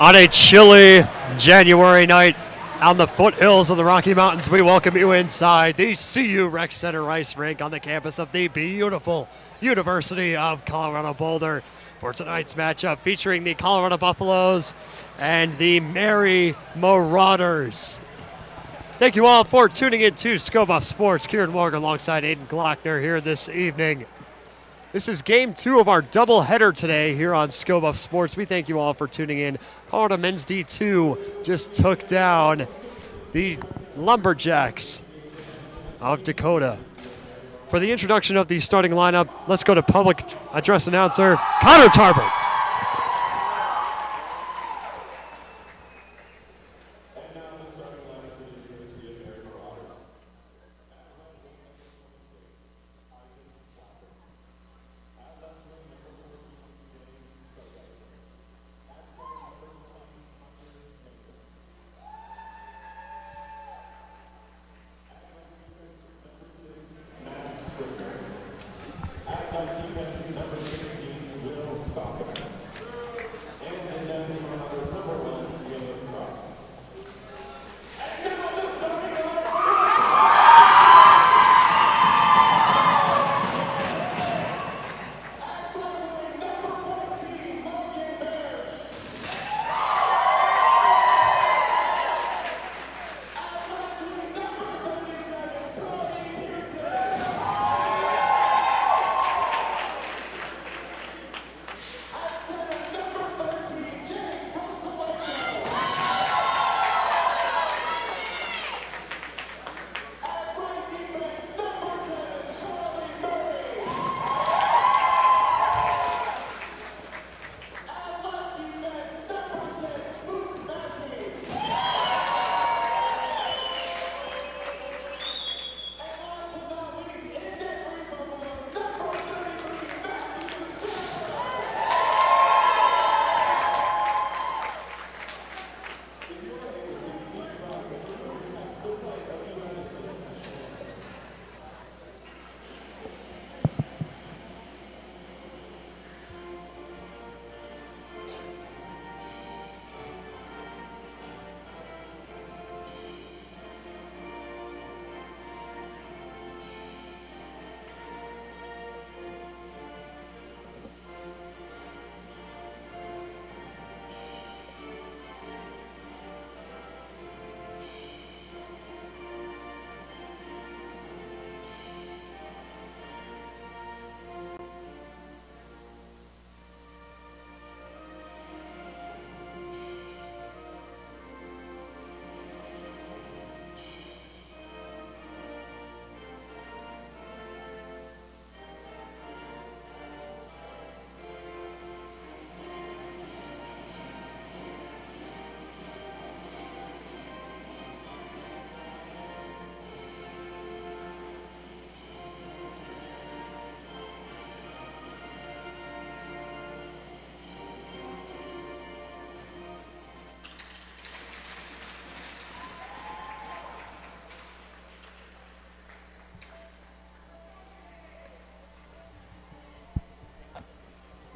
On a chilly January night on the foothills of the Rocky Mountains, we welcome you inside the CU Rec Center Ice Rink on the campus of the beautiful University of Colorado Boulder for tonight's matchup featuring the Colorado Buffaloes and the Mary Marauders. Thank you all for tuning in to Scope Off Sports. Kieran Morgan alongside Aiden Glockner here this evening. This is game 2 of our doubleheader today here on Scope Off Sports. We thank you all for tuning in. Colorado Men's D2 just took down the Lumberjacks of Dakota. For the introduction of the starting lineup, let's go to public address announcer Connor Tarbert.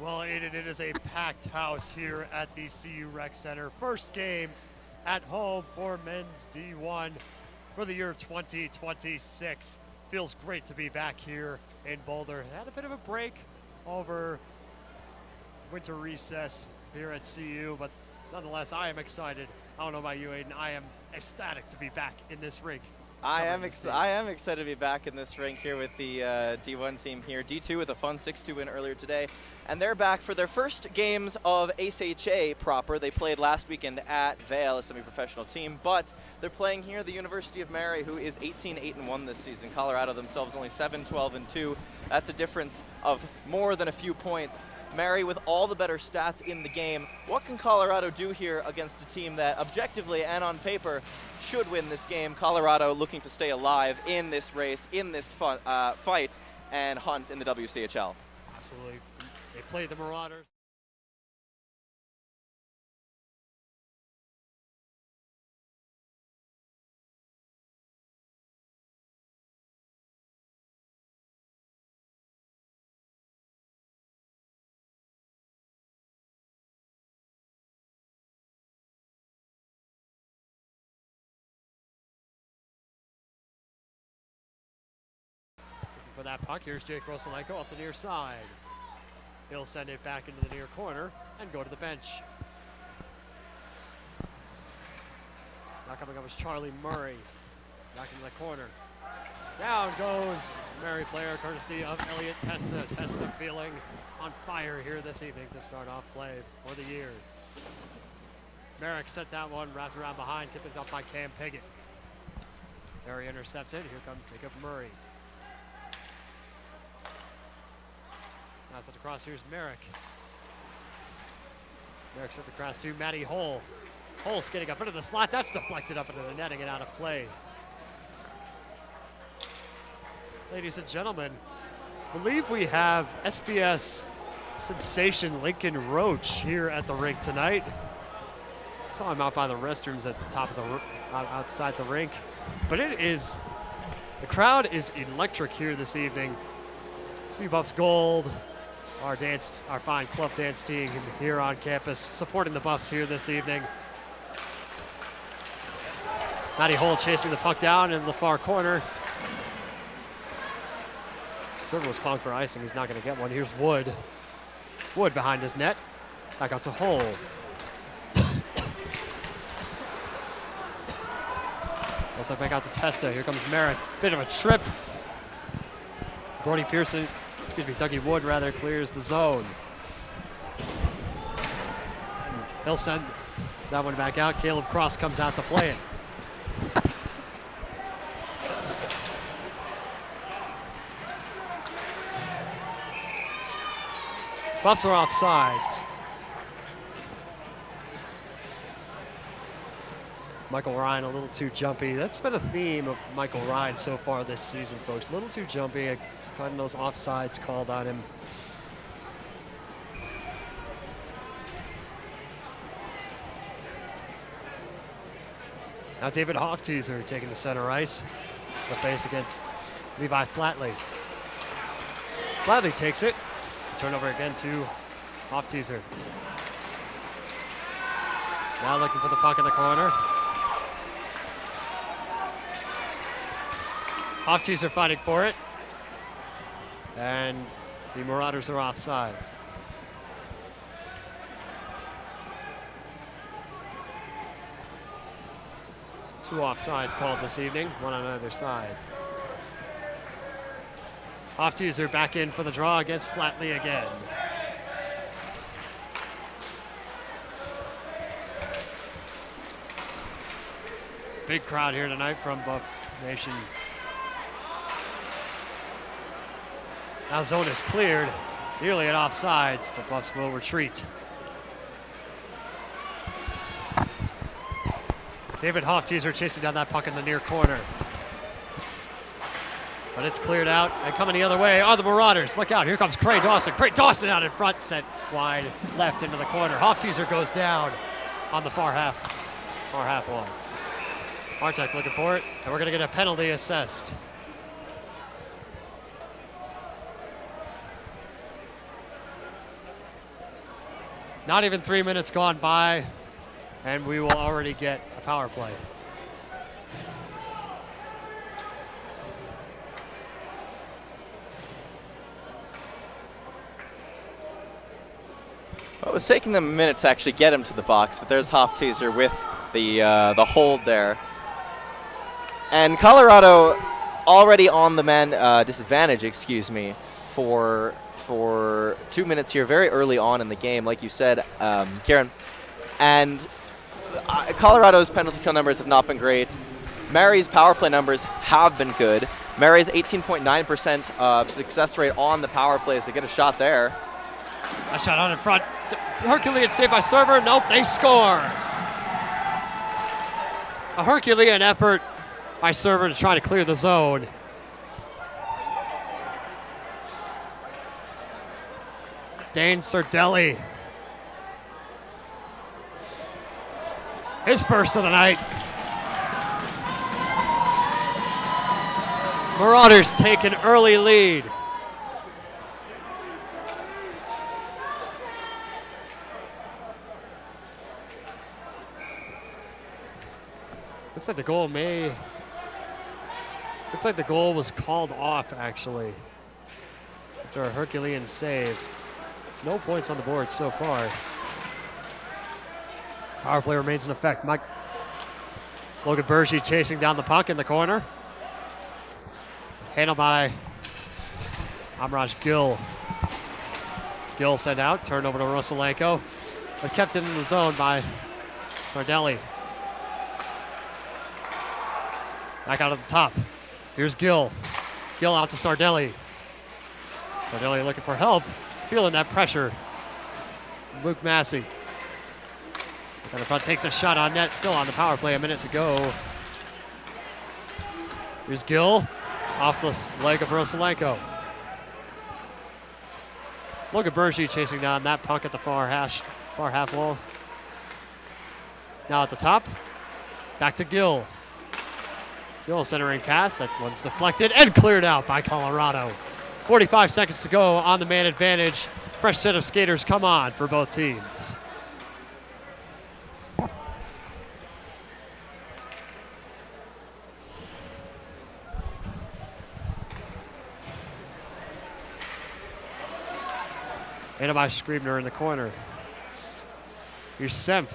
Well, Aiden, it is a packed house here at the CU Rec Center. First game at home for men's D1 for the year 2026. Feels great to be back here in Boulder. Had a bit of a break over winter recess here at CU, but nonetheless, I am excited. I don't know about you, Aiden. I am ecstatic to be back in this rink. I am excited to be back in this rink here with the D1 team here. D2 with a fun 6-2 win earlier today. And they're back for their first games of ACHA proper. They played last weekend at Vail, a semi-professional team, but they're playing here the University of Mary, who is 18-8-1 this season. Colorado themselves only 7-12-2. That's a difference of more than a few points. Mary with all the better stats in the game. What can Colorado do here against a team that objectively and on paper should win this game? Colorado looking to stay alive in this race, in this fight, and hunt in the WCHL. Absolutely. They play the Marauders. that puck. Here's Jake Rosalenko off the near side. He'll send it back into the near corner and go to the bench. Now coming up is Charlie Murray. Back into the corner. Down goes Murray player courtesy of Elliot Testa. Testa feeling on fire here this evening to start off play for the year. Merrick set that one, wrapped around behind, kicked it up by Cam Piggott. Murray intercepts it. Here comes Jacob Murray. Now set across. Here's Merrick. Merrick sets across to Matty Hole. Hole skating up into the slot. That's deflected up into the netting and out of play. Ladies and gentlemen, I believe we have SBS sensation Lincoln Roach here at the rink tonight. Saw him out by the restrooms at the top of the outside the rink. But the crowd is electric here this evening. Sea Buffs Gold, our fine club dance team here on campus, supporting the Buffs here this evening. Matty Hole chasing the puck down in the far corner. Server was calling for icing. He's not going to get one. Here's Wood. Wood behind his net. Back out to Hole. Also back out to Testa. Here comes Merrick. Bit of a trip. Dougie Wood rather clears the zone. He'll send that one back out. Caleb Cross comes out to play it. Buffs are offsides. Michael Ryan a little too jumpy. That's been a theme of Michael Ryan so far this season, folks. A little too jumpy, finding those offsides called on him. Now David Hofteaser taking the center ice. The face against Levi Flatley. Flatley takes it. Turnover again to Hofteaser. Now looking for the puck in the corner. Hofteaser fighting for it. And the Marauders are offsides. So 2 offsides called this evening, one on either side. Hofteaser back in for the draw against Flatley again. Big crowd here tonight from Buff Nation. Now zone is cleared, nearly at offsides, but Buffs will retreat. David Hofteaser chasing down that puck in the near corner. But it's cleared out, and coming the other way are the Marauders. Look out, here comes Cray Dawson. Cray Dawson out in front, set wide left into the corner. Hofteaser goes down on the far half wall. Martek looking for it, and we're gonna get a penalty assessed. Not even 3 minutes gone by, and we will already get a power play. Well, it was taking them a minute to actually get him to the box, but there's Hofteaser with the hold there. And Colorado already on the man disadvantage, for 2 minutes here, very early on in the game, like you said, Kieran. And Colorado's penalty kill numbers have not been great. Mary's power play numbers have been good. Mary's 18.9% success rate on the power plays to get a shot there. A shot out in front. Herculean save by Server. Nope, they score. A Herculean effort by Server to try to clear the zone. Dane Sardelli. His first of the night. Marauders take an early lead. Looks like the goal was called off, actually. after a Herculean save. No points on the board so far. Power play remains in effect. Logan Berge chasing down the puck in the corner. Handled by Amraj Gill. Gill sent out, turned over to Rosalenko, but kept it in the zone by Sardelli. Back out at the top. Here's Gill. Gill out to Sardelli. Sardelli looking for help, feeling that pressure. Luke Massey. Down the front takes a shot on net, still on the power play, a minute to go. Here's Gill, off the leg of Rosalenko. Logan Berge chasing down that puck at the far half wall. Now at the top, back to Gill. Gill centering pass, that one's deflected and cleared out by Colorado. 45 seconds to go on the man advantage. Fresh set of skaters come on for both teams. And by Scribner in the corner. Here's Senf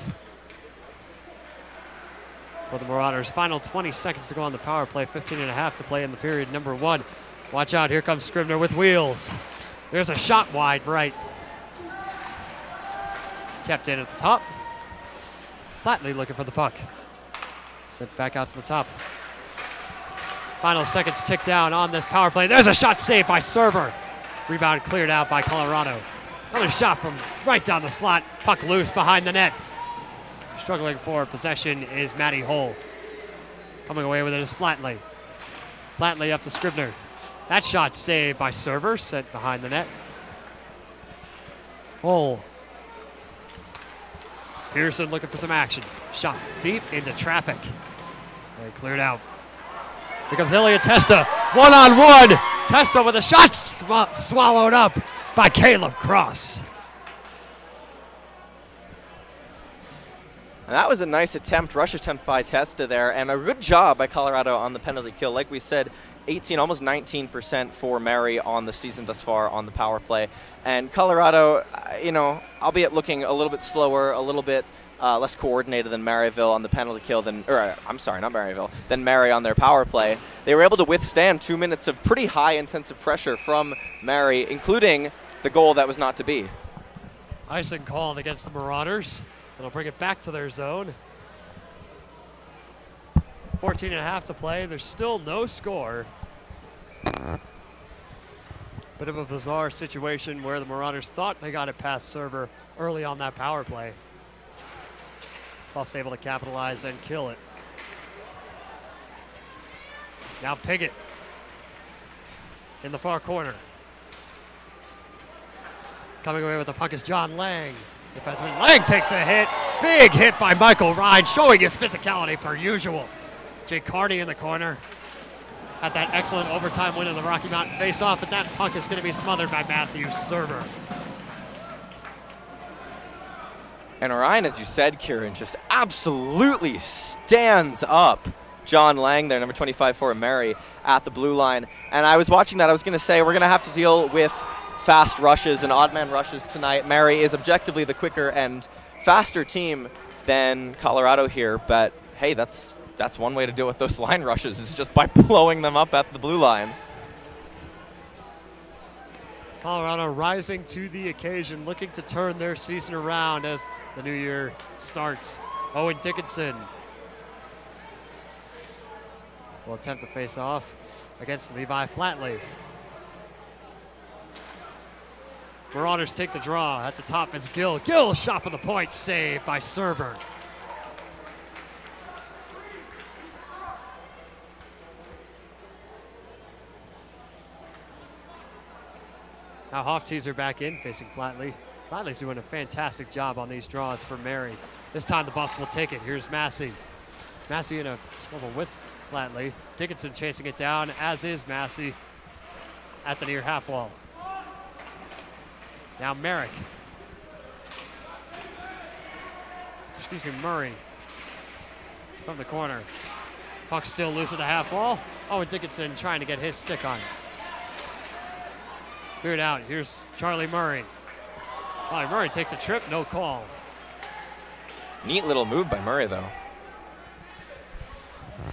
for the Marauders. Final 20 seconds to go on the power play. 15 and a half to play in the period number 1. Watch out, here comes Scribner with wheels. There's a shot wide right. Kept in at the top. Flatley looking for the puck. Sent back out to the top. Final seconds tick down on this power play. There's a shot saved by Server. Rebound cleared out by Colorado. Another shot from right down the slot. Puck loose behind the net. Struggling for possession is Matty Hull. Coming away with it is Flatley. Flatley up to Scribner. That shot saved by Server, sent behind the net. Hull. Pearson looking for some action. Shot deep into traffic. And cleared out. Here comes Ilya Testa. One-on-one. Testa with a shot swallowed up by Caleb Cross. And that was a nice attempt, rush attempt by Testa there, and a good job by Colorado on the penalty kill. Like we said, 18, almost 19% for Mary on the season thus far on the power play. And Colorado, albeit looking a little bit slower, a little bit less coordinated than Maryville on the penalty kill than Mary on their power play. They were able to withstand 2 minutes of pretty high intensive pressure from Mary, including the goal that was not to be. Icing called against the Marauders. It'll bring it back to their zone. 14 and a half to play. There's still no score. Bit of a bizarre situation where the Marauders thought they got it past Server early on that power play. Buff's able to capitalize and kill it. Now Piggott in the far corner. Coming away with the puck is John Lang. Defenseman Lang takes a hit. Big hit by Michael Ryan, showing his physicality per usual. Jake Carney in the corner. Had that excellent overtime win in the Rocky Mountain faceoff, but that puck is going to be smothered by Matthew Server. And Ryan, as you said, Kieran, just absolutely stands up John Lang there, number 25 for Mary, at the blue line. And I was watching that. I was going to say we're going to have to deal with fast rushes and odd man rushes tonight. Mary is objectively the quicker and faster team than Colorado here, but hey, that's one way to deal with those line rushes, is just by blowing them up at the blue line. Colorado rising to the occasion, looking to turn their season around as the new year starts. Owen Dickinson will attempt to face off against Levi Flatley. Marauders take the draw. At the top is Gill. Gill shot for the point, saved by Server. Now Hofteaser back in, facing Flatley. Flatley's doing a fantastic job on these draws for Mary. This time the Buffs will take it. Here's Massey. Massey in a swivel with Flatley. Dickinson chasing it down, as is Massey at the near half wall. Now Merrick. Murray from the corner. Puck still loose at the half wall. Owen Dickinson trying to get his stick on it. Cleared out. Here's Charlie Murray. Charlie Murray takes a trip, no call. Neat little move by Murray, though.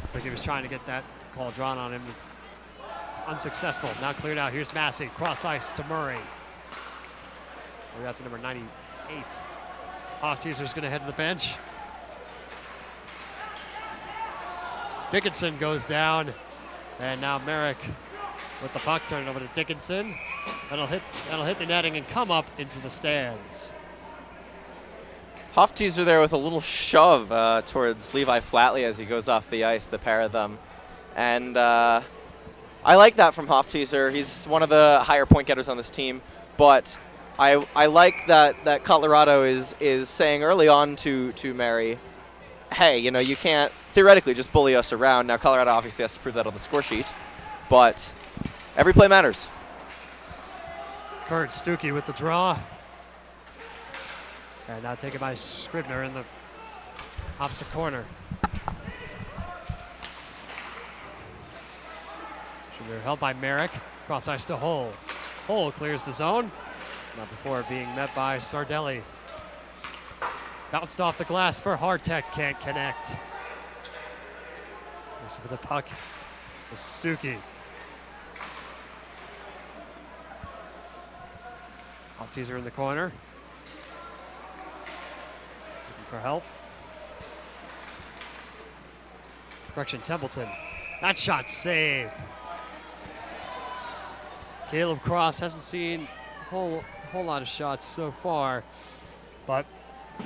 Looks like he was trying to get that call drawn on him. It's unsuccessful. Now cleared out. Here's Massey. Cross ice to Murray. We're out to number 98. Hofteaser's going to head to the bench. Dickinson goes down. And now Merrick with the puck, turning over to Dickinson. That'll hit the netting and come up into the stands. Hofteaser there with a little shove towards Levi Flatley as he goes off the ice, the pair of them. And I like that from Hofteaser. He's one of the higher point getters on this team. But I like that Colorado is saying early on to Mary, hey, you know, you can't theoretically just bully us around. Now, Colorado obviously has to prove that on the score sheet. But every play matters. Kurt Stuckey with the draw. And now taken by Scribner in the opposite corner. Scribner held by Merrick. Cross ice to Hull. Hull clears the zone. Not before being met by Sardelli. Bounced off the glass for Hartek. Can't connect. Here's with the puck. This is Stuckey. Hofteaser in the corner. Looking for help. Correction, Templeton. That shot save. Caleb Cross hasn't seen a whole lot of shots so far, but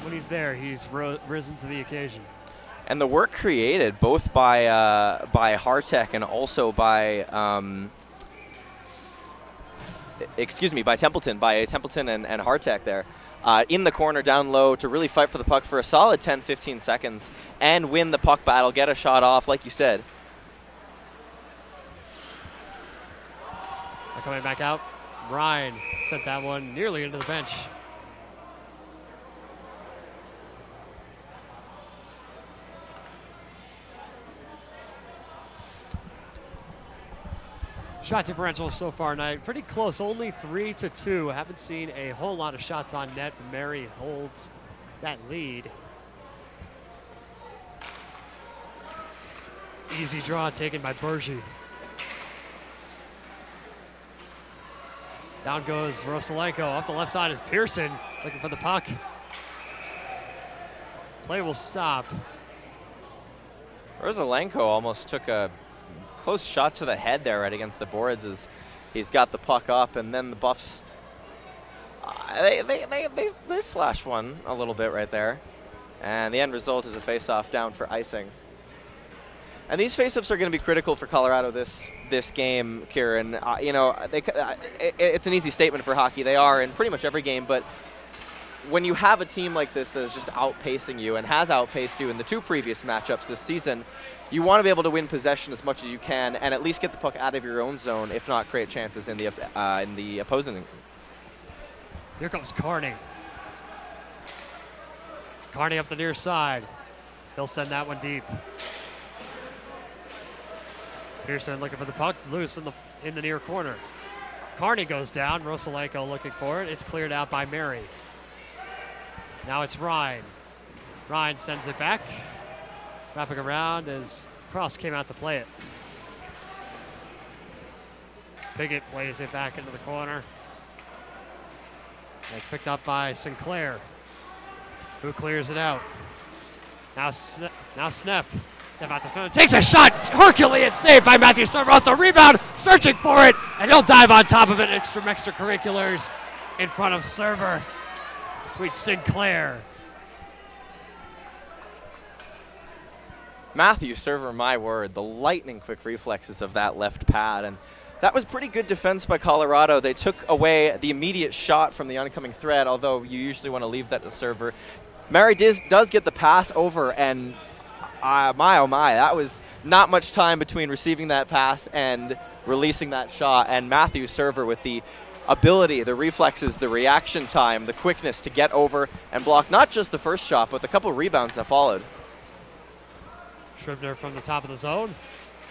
when he's there, he's risen to the occasion. And the work created both by Hartek and also by by Templeton and Hartek there in the corner down low to really fight for the puck for a solid 10-15 seconds and win the puck battle, get a shot off, like you said. Coming back out, Ryan sent that one nearly into the bench. Shot differential so far tonight, pretty close, only 3-2. Haven't seen a whole lot of shots on net. Mary holds that lead. Easy draw taken by Bergy. Down goes Rosalenko. Off the left side is Pearson looking for the puck. Play will stop. Rosalenko almost took a close shot to the head there right against the boards as he's got the puck up, and then the Buffs, they slash one a little bit right there. And the end result is a face-off down for icing. And these face-offs are going to be critical for Colorado this game, Kieran. You know, it's an easy statement for hockey. They are in pretty much every game, but when you have a team like this that is just outpacing you and has outpaced you in the two previous matchups this season, you want to be able to win possession as much as you can and at least get the puck out of your own zone, if not create chances in the opposing. Here comes Carney. Carney up the near side. He'll send that one deep. Pearson looking for the puck, loose in the near corner. Carney goes down, Rosalenko looking for it. It's cleared out by Mary. Now it's Ryan. Ryan sends it back. Wrapping around as Cross came out to play it. Piggott plays it back into the corner. It's picked up by Sinclair, who clears it out. Now Sneff. Step out to throw. Takes a shot. Herculean save by Matthew Server off the rebound. Searching for it. And he'll dive on top of it. Extracurriculars in front of Server. Between Sinclair. Matthew Server, my word. The lightning quick reflexes of that left pad. And that was pretty good defense by Colorado. They took away the immediate shot from the oncoming threat, although you usually want to leave that to Server. Mary does get the pass over, and my oh my, that was not much time between receiving that pass and releasing that shot. And Matthew Server with the ability, the reflexes, the reaction time, the quickness to get over and block not just the first shot, but the couple rebounds that followed. Scribner from the top of the zone.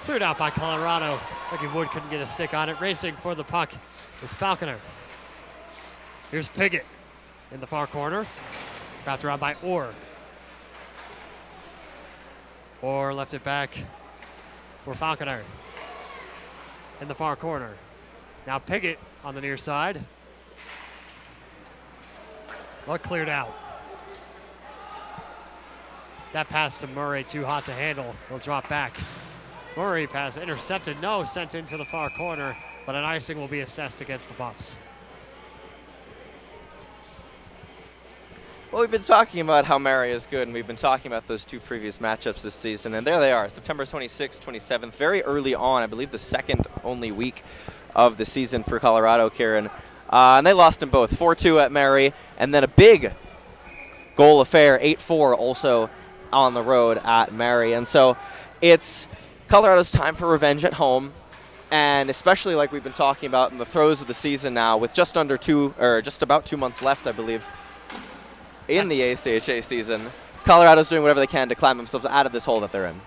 Cleared out by Colorado. Lucky Wood couldn't get a stick on it. Racing for the puck is Falconer. Here's Piggott in the far corner. Wrapped around by Orr. Orr left it back for Falconer in the far corner. Now Piggott on the near side. Luck cleared out. That pass to Murray, too hot to handle. He'll drop back. Murray pass intercepted, no, sent into the far corner, but an icing will be assessed against the Buffs. Well, we've been talking about how Mary is good, and we've been talking about those two previous matchups this season, and there they are, September 26th, 27th, very early on, I believe the second only week of the season for Colorado, Kieran. And they lost them both, 4-2 at Mary, and then a big goal affair, 8-4 also on the road at Mary. And so it's Colorado's time for revenge at home, and especially like we've been talking about in the throes of the season now, with just about 2 months left, I believe, in the ACHA season, Colorado's doing whatever they can to climb themselves out of this hole that they're in.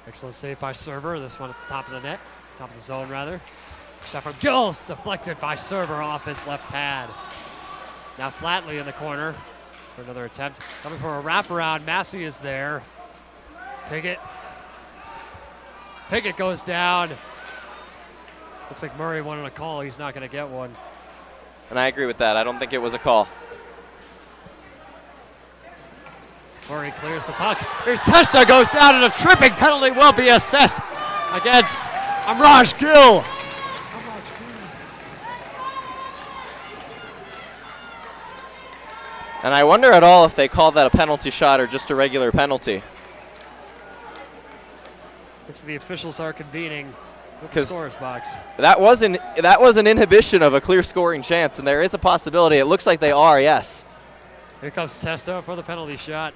Excellent save by Server. This one at the top of the net, top of the zone rather. Shot from Gills, deflected by Server off his left pad. Now Flatley in the corner for another attempt. Coming for a wraparound. Massey is there. Piggott goes down. Looks like Murray wanted a call. He's not going to get one. And I agree with that. I don't think it was a call. Murray clears the puck. Here's Testa, goes down, and a tripping penalty will be assessed against Amraj Gill. And I wonder at all if they called that a penalty shot or just a regular penalty. Looks like the officials are convening with the scorer's box. That was an inhibition of a clear scoring chance, and there is a possibility. It looks like they are, yes. Here comes Testa for the penalty shot.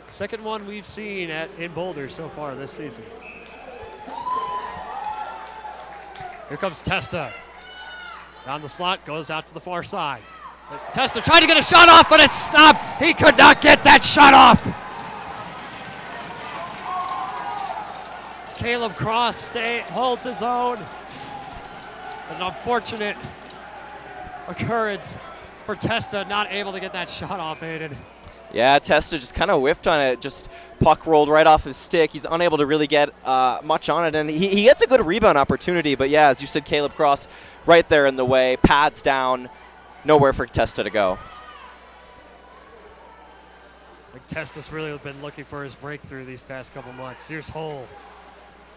Second one we've seen in Boulder so far this season. Here comes Testa. Down the slot, goes out to the far side. Testa tried to get a shot off, but it's stopped. He could not get that shot off. Caleb Cross holds his own. An unfortunate occurrence for Testa, not able to get that shot off, Aiden. Yeah, Testa just kind of whiffed on it. Just puck rolled right off his stick. He's unable to really get much on it, and he gets a good rebound opportunity. But yeah, as you said, Caleb Cross right there in the way, pads down, nowhere for Testa to go. Like Testa's really been looking for his breakthrough these past couple months. Here's Hole.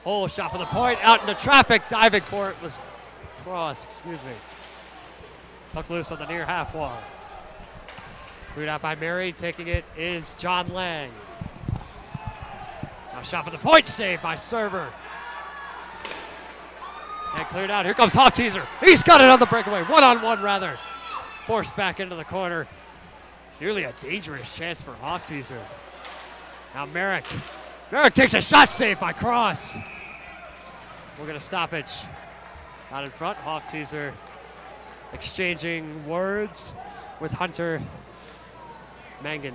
Hole shot for the point, out into traffic. Diving for it was Cross, excuse me. Puck loose on the near half wall. Cleared out by Mary. Taking it is John Lang. Now shot for the point, save by Server. And cleared out. Here comes Hofteaser. He's got it on the breakaway. One-on-one, rather. Forced back into the corner. Nearly a dangerous chance for Hofteaser. Now Merrick. Merrick takes a shot, saved by Cross. We'll get a stoppage. Out in front, Hofteaser exchanging words with Hunter Mangan.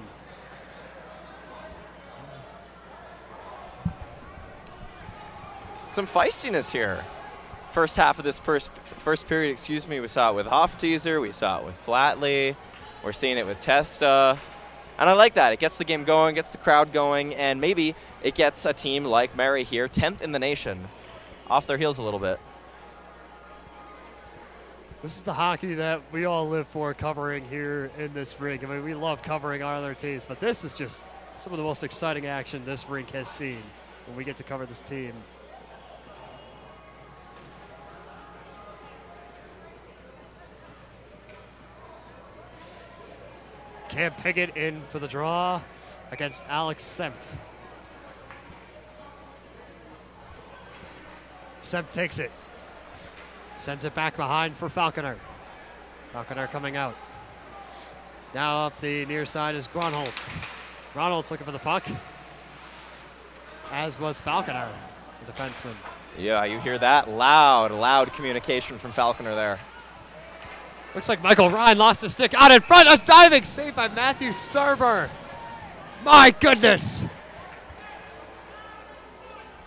Some feistiness here. First half of this first period, we saw it with Hofteaser, we saw it with Flatley, we're seeing it with Testa. And I like that. It gets the game going, gets the crowd going, and maybe it gets a team like Mary here, 10th in the nation, off their heels a little bit. This is the hockey that we all live for, covering here in this rink. I mean, we love covering our other teams, but this is just some of the most exciting action this rink has seen when we get to cover this team. Cam Piggott in for the draw against Alex Semp. Semp takes it. Sends it back behind for Falconer. Falconer coming out. Now up the near side is Gronholtz. Gronholtz looking for the puck, as was Falconer, the defenseman. Yeah, you hear that? Loud communication from Falconer there. Looks like Michael Ryan lost his stick out in front. A diving save by Matthew Server. My goodness.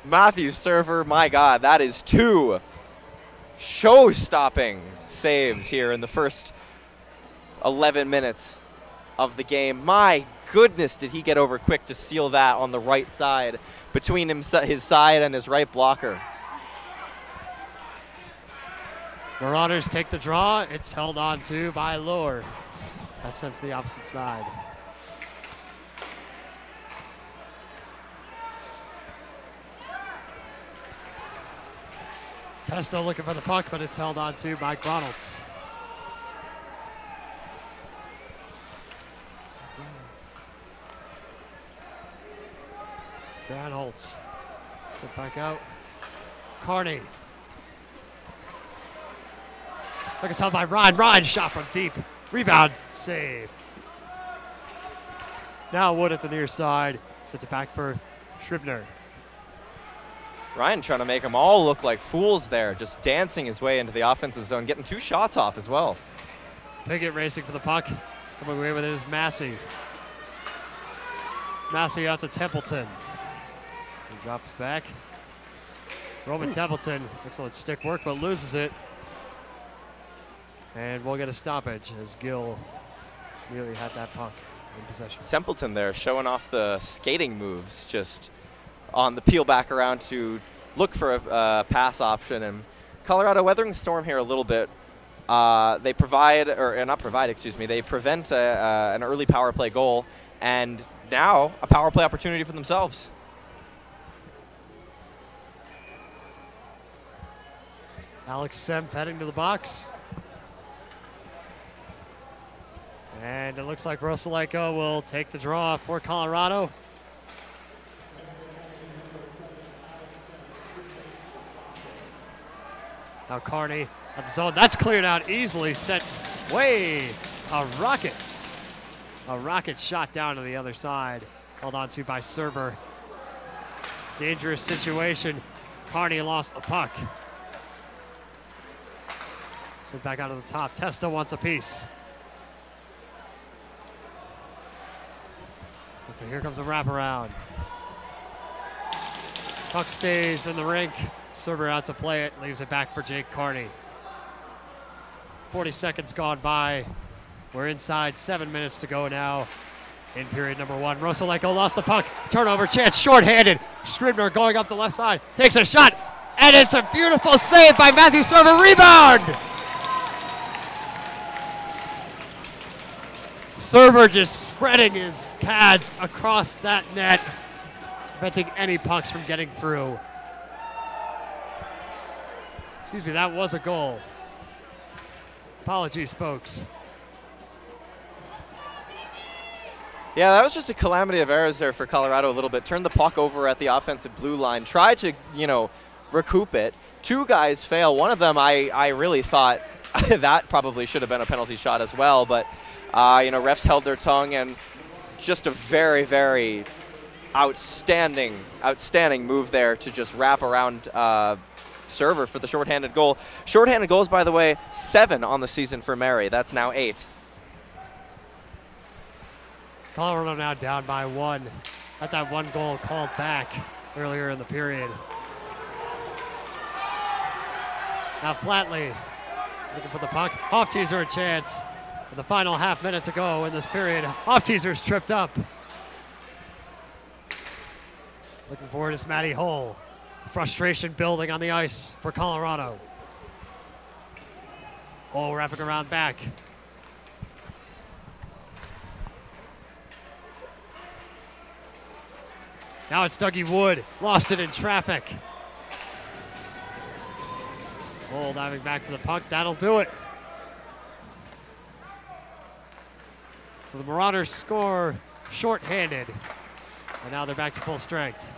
Matthew Server, my God, that is 2 show-stopping saves here in the first 11 minutes of the game. My goodness, did he get over quick to seal that on the right side between his side and his right blocker. Marauders take the draw. It's held on to by Lohr. That sends the opposite side. Testo looking for the puck, but it's held on to by Gronholtz. Gronholtz. Sit back out. Carney. Look at by Ryan. Ryan shot from deep. Rebound save. Now Wood at the near side. Sets it back for Scribner. Ryan trying to make them all look like fools there, just dancing his way into the offensive zone, getting 2 shots off as well. Piggott racing for the puck. Coming away with it is Massey. Massey out to Templeton. He drops back. Roman Templeton, excellent stick work, but loses it. And we'll get a stoppage as Gill really had that puck in possession. Templeton there showing off the skating moves, just on the peel back around to look for a pass option. And Colorado weathering the storm here a little bit. They prevent an early power play goal, and now a power play opportunity for themselves. Alex Semp heading to the box. And it looks like Rosaleko will take the draw for Colorado. Now Carney at the zone. That's cleared out easily. Sent way. A rocket shot down to the other side. Held on to by Server. Dangerous situation. Carney lost the puck. Sent back out to the top. Testo wants a piece. So here comes a wraparound. Puck stays in the rink. Server out to play it. Leaves it back for Jake Carney. 40 seconds gone by. We're inside 7 minutes to go now in period number 1. Rosaleko lost the puck. Turnover chance, shorthanded. Scribner going up the left side. Takes a shot. And it's a beautiful save by Matthew Server. Rebound! Server just spreading his pads across that net, preventing any pucks from getting through. Excuse me, that was a goal. Apologies, folks. Yeah, that was just a calamity of errors there for Colorado a little bit. Turned the puck over at the offensive blue line. Tried to, recoup it. 2 guys fail. One of them I really thought that probably should have been a penalty shot as well, but refs held their tongue, and just a very, very outstanding move there to just wrap around Server for the shorthanded goal. Shorthanded goals, by the way, 7 on the season for Mary. That's now 8. Colorado now down by 1. Got that 1 goal called back earlier in the period. Now Flatley looking for the puck. Hoff-Teaser a chance. With the final half minute to go in this period. Hoff-Teaser's tripped up. Looking forward is Matty Hull. Frustration building on the ice for Colorado. Hull wrapping around back. Now it's Dougie Wood. Lost it in traffic. Hull diving back for the puck. That'll do it. So the Marauders score shorthanded. And now they're back to full strength.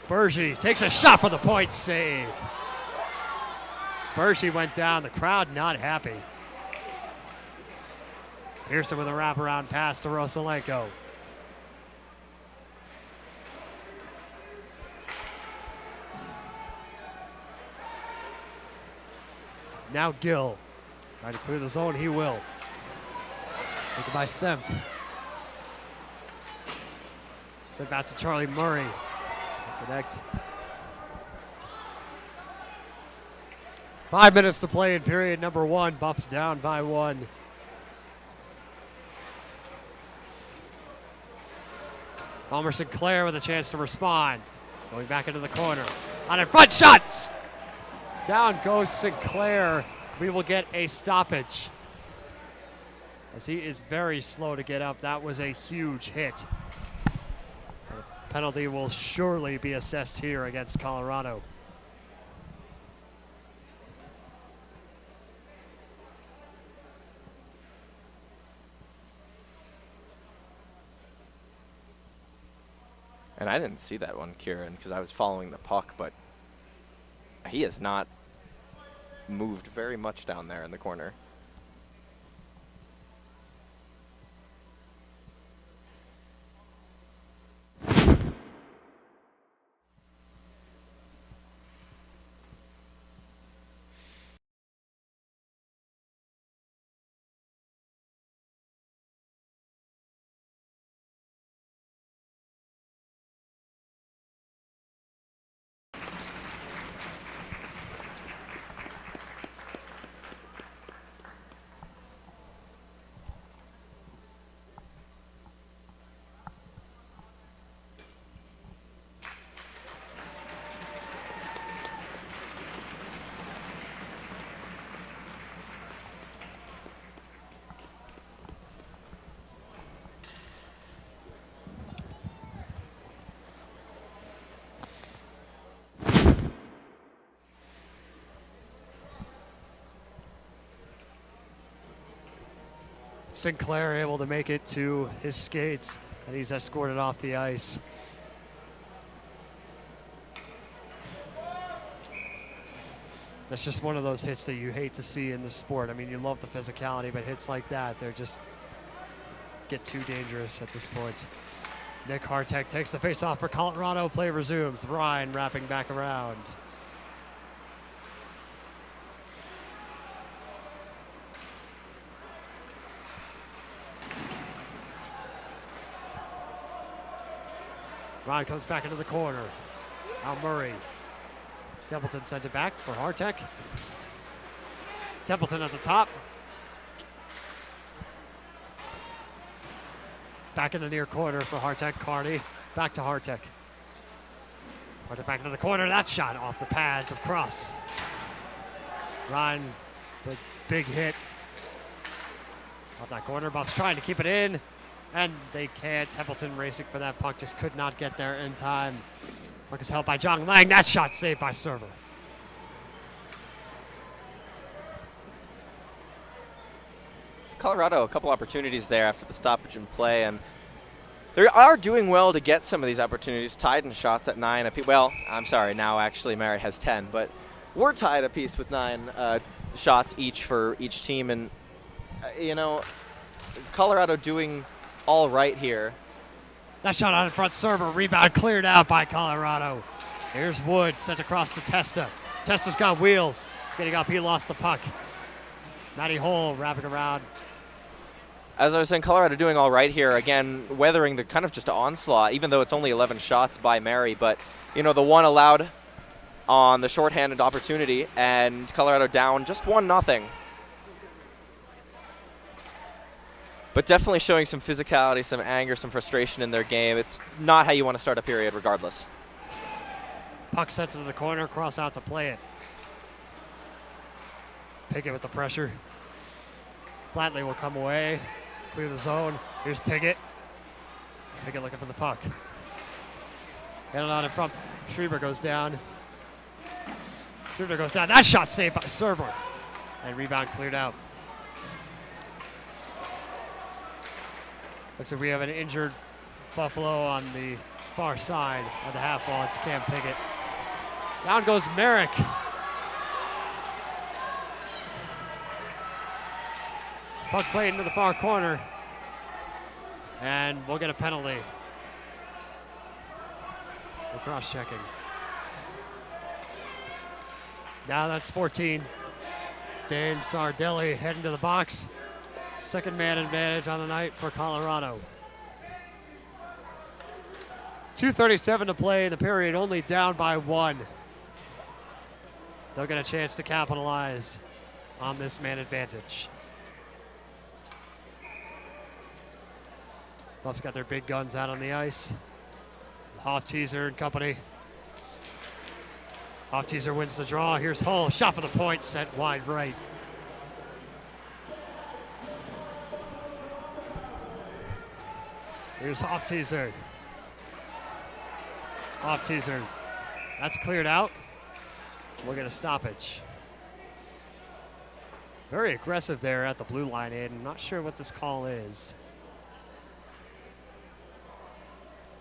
Bergy takes a shot for the point, save. Bergy went down, the crowd not happy. Pearson with a wraparound pass to Rosaleko. Now Gill. Trying to clear the zone, he will. Taken by Semp. Sent back to Charlie Murray. Connect. 5 minutes to play in period number 1. Buffs down by 1. Palmer Sinclair with a chance to respond. Going back into the corner. On a front shots! Down goes Sinclair. We will get a stoppage, as he is very slow to get up. That was a huge hit. A penalty will surely be assessed here against Colorado. And I didn't see that one, Kieran, because I was following the puck, but he has not moved very much down there in the corner. Sinclair able to make it to his skates, and he's escorted off the ice. That's just one of those hits that you hate to see in the sport. I mean, you love the physicality, but hits like that, they're just get too dangerous at this point. Nick Hartek takes the face-off for Colorado. Play resumes. Ryan wrapping back around. Ryan comes back into the corner. Now Murray. Templeton sent it back for Hartek. Templeton at the top. Back in the near corner for Hartek. Carney back to Hartek. Hartek back into the corner. That shot off the pads of Cross. Ryan, big hit. Off that corner. Buffs trying to keep it in. And they can't. Templeton racing for that puck, just could not get there in time. Puck is held by John Lang. That shot saved by Server. Colorado, a couple opportunities there after the stoppage in play, and they are doing well to get some of these opportunities. Tied in shots at 9 apiece. Well, I'm sorry, now actually Merritt has 10, but we're tied apiece with 9 shots each for each team, and you know, Colorado doing all right here. That shot on in front, Server. Rebound cleared out by Colorado. Here's Wood, sent across to Testa. Testa's got wheels. He's getting up. He lost the puck. Matty Hole wrapping around. As I was saying, Colorado doing all right here. Again, weathering the kind of just onslaught, even though it's only 11 shots by Mary. But, you know, the one allowed on the shorthanded opportunity, and Colorado down just 1-0. But definitely showing some physicality, some anger, some frustration in their game. It's not how you want to start a period regardless. Puck sent to the corner, cross out to play it. Pickett with the pressure. Flatley will come away, clear the zone. Here's Pickett. Pickett looking for the puck. Get it on in front. Schreiber goes down. Schreiber goes down. That shot saved by Serber. And rebound cleared out. Looks like we have an injured Buffalo on the far side of the half wall. It's Cam Pickett. Down goes Merrick. Puck played into the far corner. And we'll get a penalty. We're cross-checking. Now that's 14. Dan Sardelli heading to the box. Second man advantage on the night for Colorado. 2:37 to play in the period, only down by 1. They'll get a chance to capitalize on this man advantage. Buffs got their big guns out on the ice. Hoff-Teaser and company. Hoff-Teaser wins the draw. Here's Hull. Shot for the point, sent wide right. Here's Hoff-Teaser. Hoff-Teaser. That's cleared out. We'll get a stoppage. Very aggressive there at the blue line, Aiden. Not sure what this call is.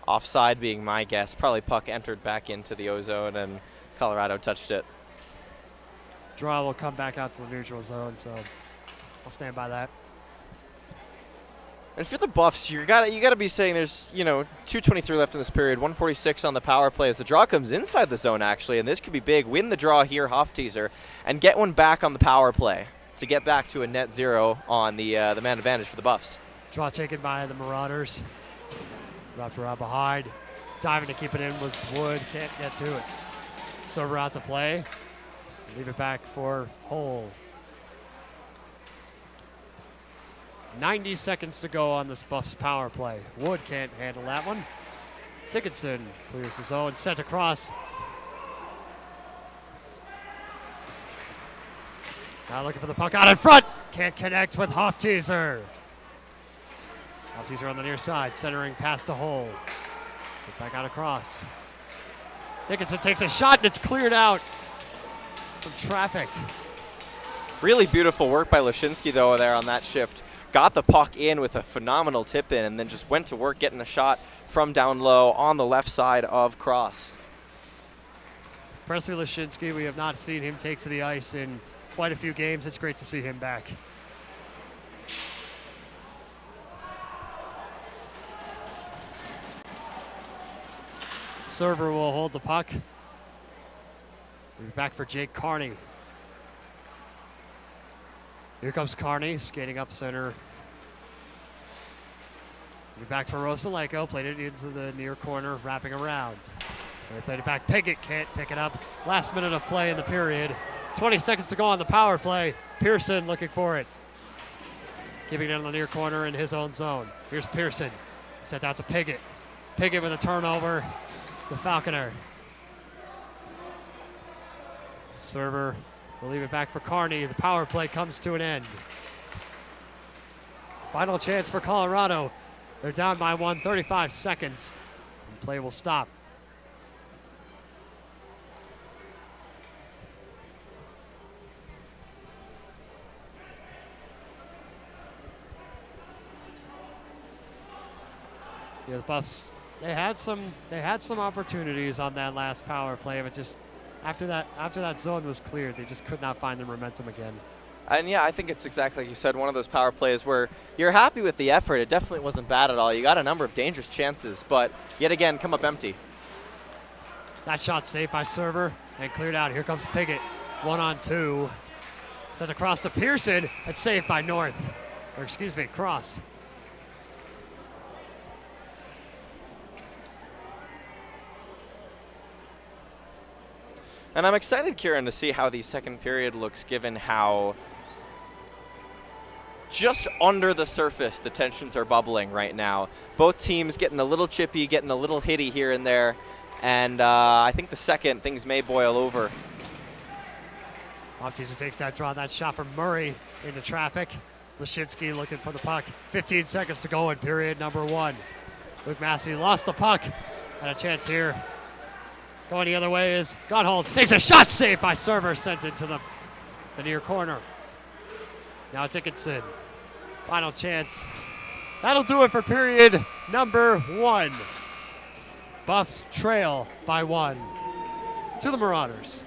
Offside being my guess. Probably puck entered back into the O-zone and Colorado touched it. Draw will come back out to the neutral zone, so I'll stand by that. And if you're the Buffs, you gotta be saying there's 2:23 left in this period, 146 on the power play as the draw comes inside the zone actually, and this could be big. Win the draw here, Hoff-Teaser, and get one back on the power play to get back to a net zero on the man advantage for the Buffs. Draw taken by the Marauders. Wrapped around behind. Diving to keep it in was Wood. Can't get to it. Server out to play. Just leave it back for Hull. 90 seconds to go on this Buffs power play. Wood can't handle that one. Dickinson clears the zone, sent across. Now looking for the puck out in front. Can't connect with Hoff-Teaser. Hoff-Teaser on the near side, centering past to Hull. Slip back out across. Dickinson takes a shot and it's cleared out from traffic. Really beautiful work by Lashinsky though there on that shift. Got the puck in with a phenomenal tip in and then just went to work getting a shot from down low on the left side of Cross. Presley Lashinsky, we have not seen him take to the ice in quite a few games. It's great to see him back. Server will hold the puck. We're back for Jake Carney. Here comes Carney, skating up center. We're back for Rosalenko, played it into the near corner, wrapping around. They played it back, Piggott can't pick it up. Last minute of play in the period. 20 seconds to go on the power play. Pearson looking for it. Keeping it in the near corner in his own zone. Here's Pearson, sent out to Piggott. Piggott with a turnover to Falconer. Server will leave it back for Carney. The power play comes to an end. Final chance for Colorado. They're down by 1, 35 seconds. And play will stop. Yeah, the Buffs, they had some opportunities on that last power play, but just after that zone was cleared, they just could not find the momentum again. And yeah, I think it's exactly like you said, one of those power plays where you're happy with the effort. It definitely wasn't bad at all. You got a number of dangerous chances, but yet again, come up empty. That shot saved by Server and cleared out. Here comes Piggott, 1-on-2. Sent across to Pearson. It's saved by Cross. And I'm excited, Kieran, to see how the second period looks given how just under the surface the tensions are bubbling right now. Both teams getting a little chippy, getting a little hitty here and there. And I think the second, things may boil over. Hoff-Teaser takes that draw, that shot from Murray into traffic. Lashinsky looking for the puck. 15 seconds to go in period number 1. Luke Massey lost the puck. Had a chance here. Going the other way is Gottholz. Takes a shot, saved by Server, sent into the near corner. Now Dickinson. Final chance. That'll do it for period number 1. Buffs trail by 1 to the Marauders.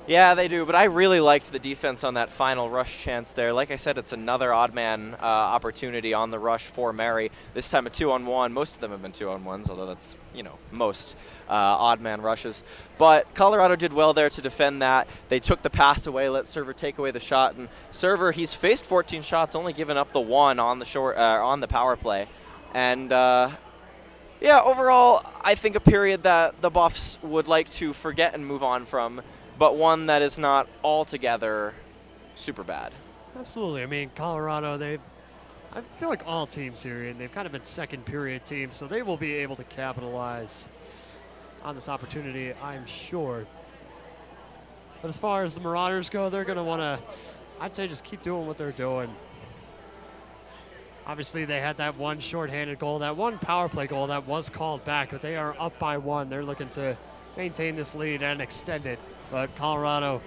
Yeah, they do, but I really liked the defense on that final rush chance there. Like I said, it's another odd man opportunity on the rush for Mary. This time a 2-on-1. Most of them have been 2-on-1s, although that's, most odd man rushes. But Colorado did well there to defend that. They took the pass away, let Server take away the shot. And Server, he's faced 14 shots, only given up the 1 on the on the power play. And Yeah, overall, I think a period that the Buffs would like to forget and move on from, but one that is not altogether super bad. Absolutely. I mean, Colorado, I feel like all teams here, and they've kind of been second period teams, so they will be able to capitalize on this opportunity, I'm sure. But as far as the Marauders go, they're going to want to, I'd say, just keep doing what they're doing. Obviously, they had that one shorthanded goal, that one power play goal that was called back, but they are up by one. They're looking to maintain this lead and extend it. But Colorado,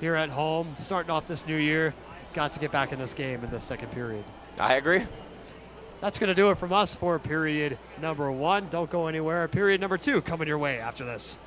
here at home, starting off this new year, got to get back in this game in the second period. I agree. That's going to do it from us for period number 1. Don't go anywhere. Period number 2 coming your way after this.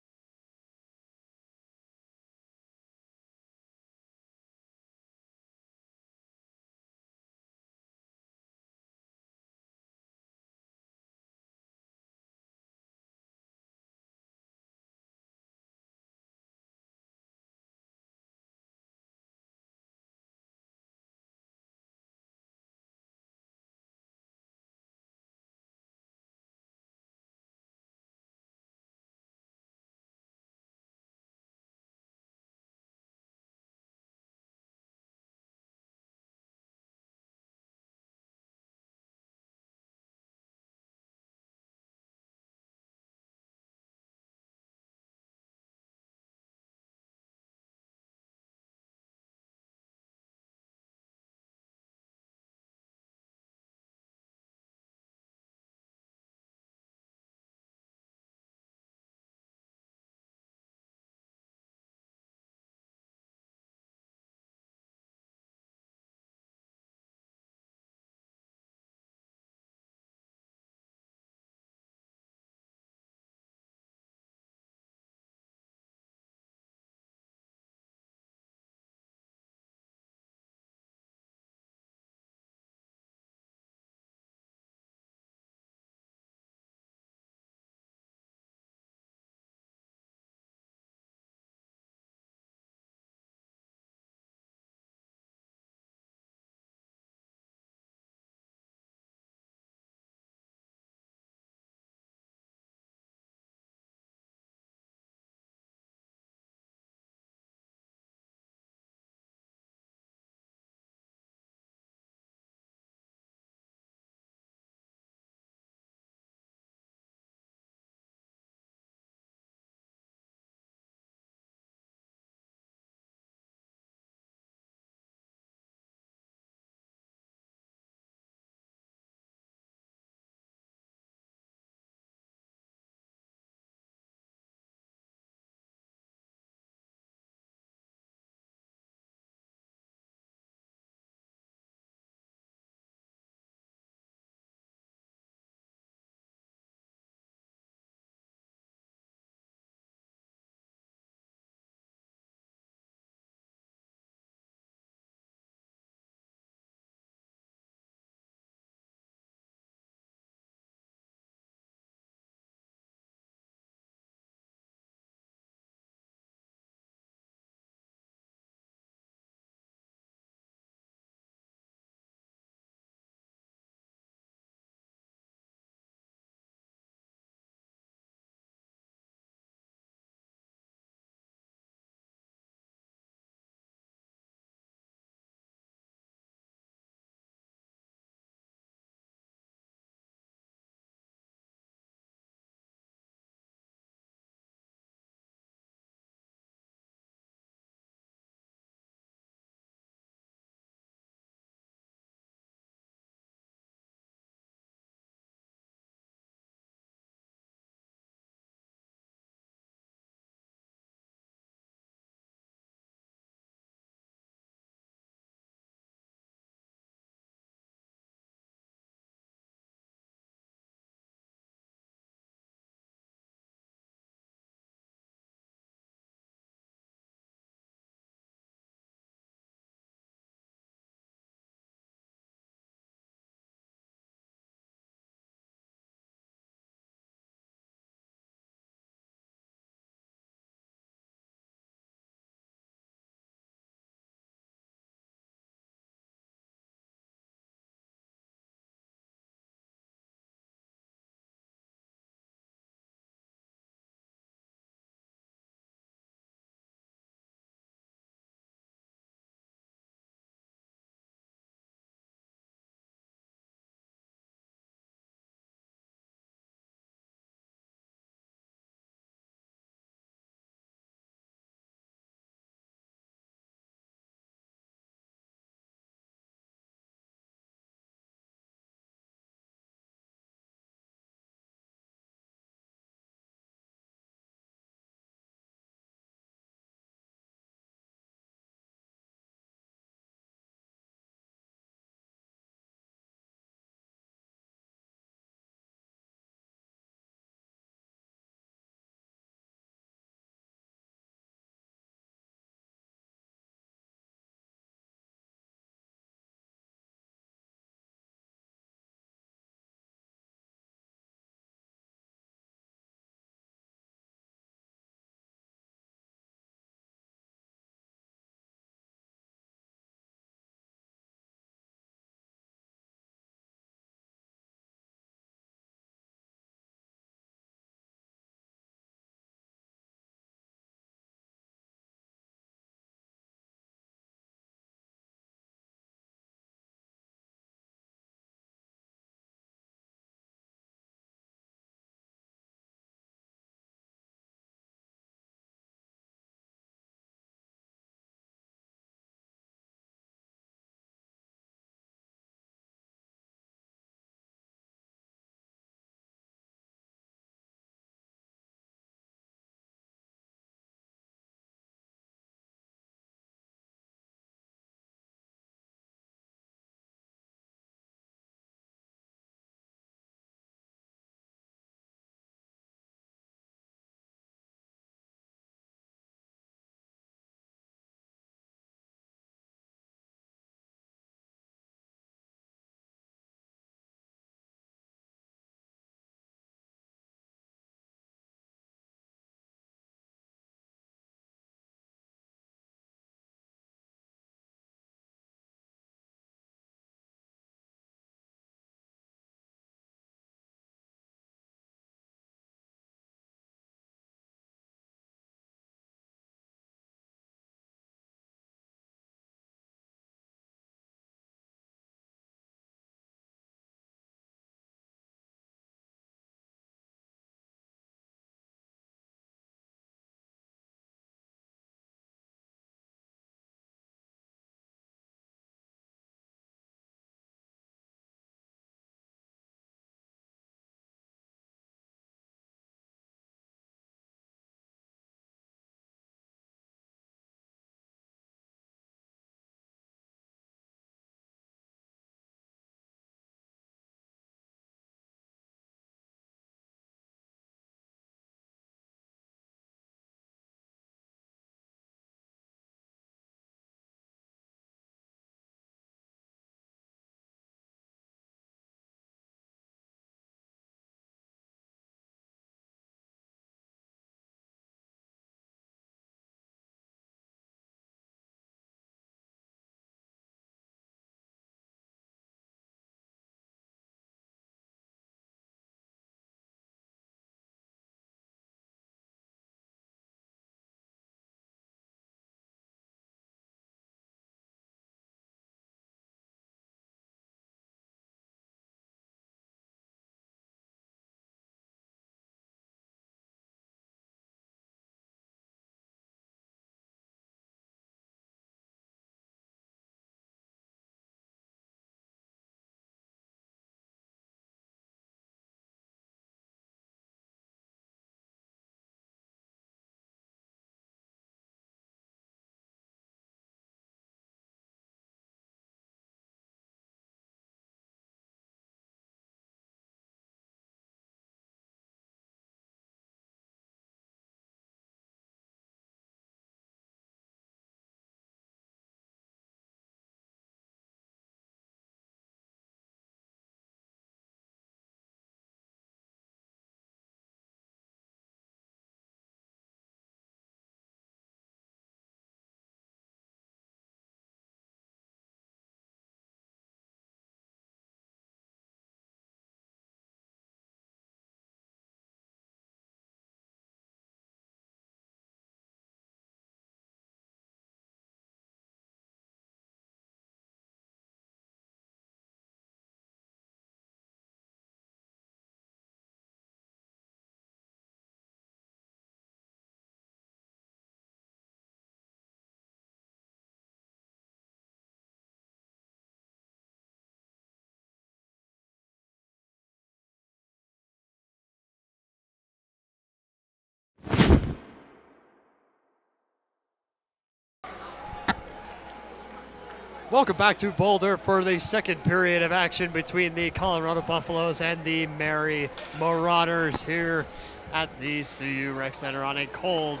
Welcome back to Boulder for the second period of action between the Colorado Buffaloes and the Mary Marauders here at the CU Rec Center on a cold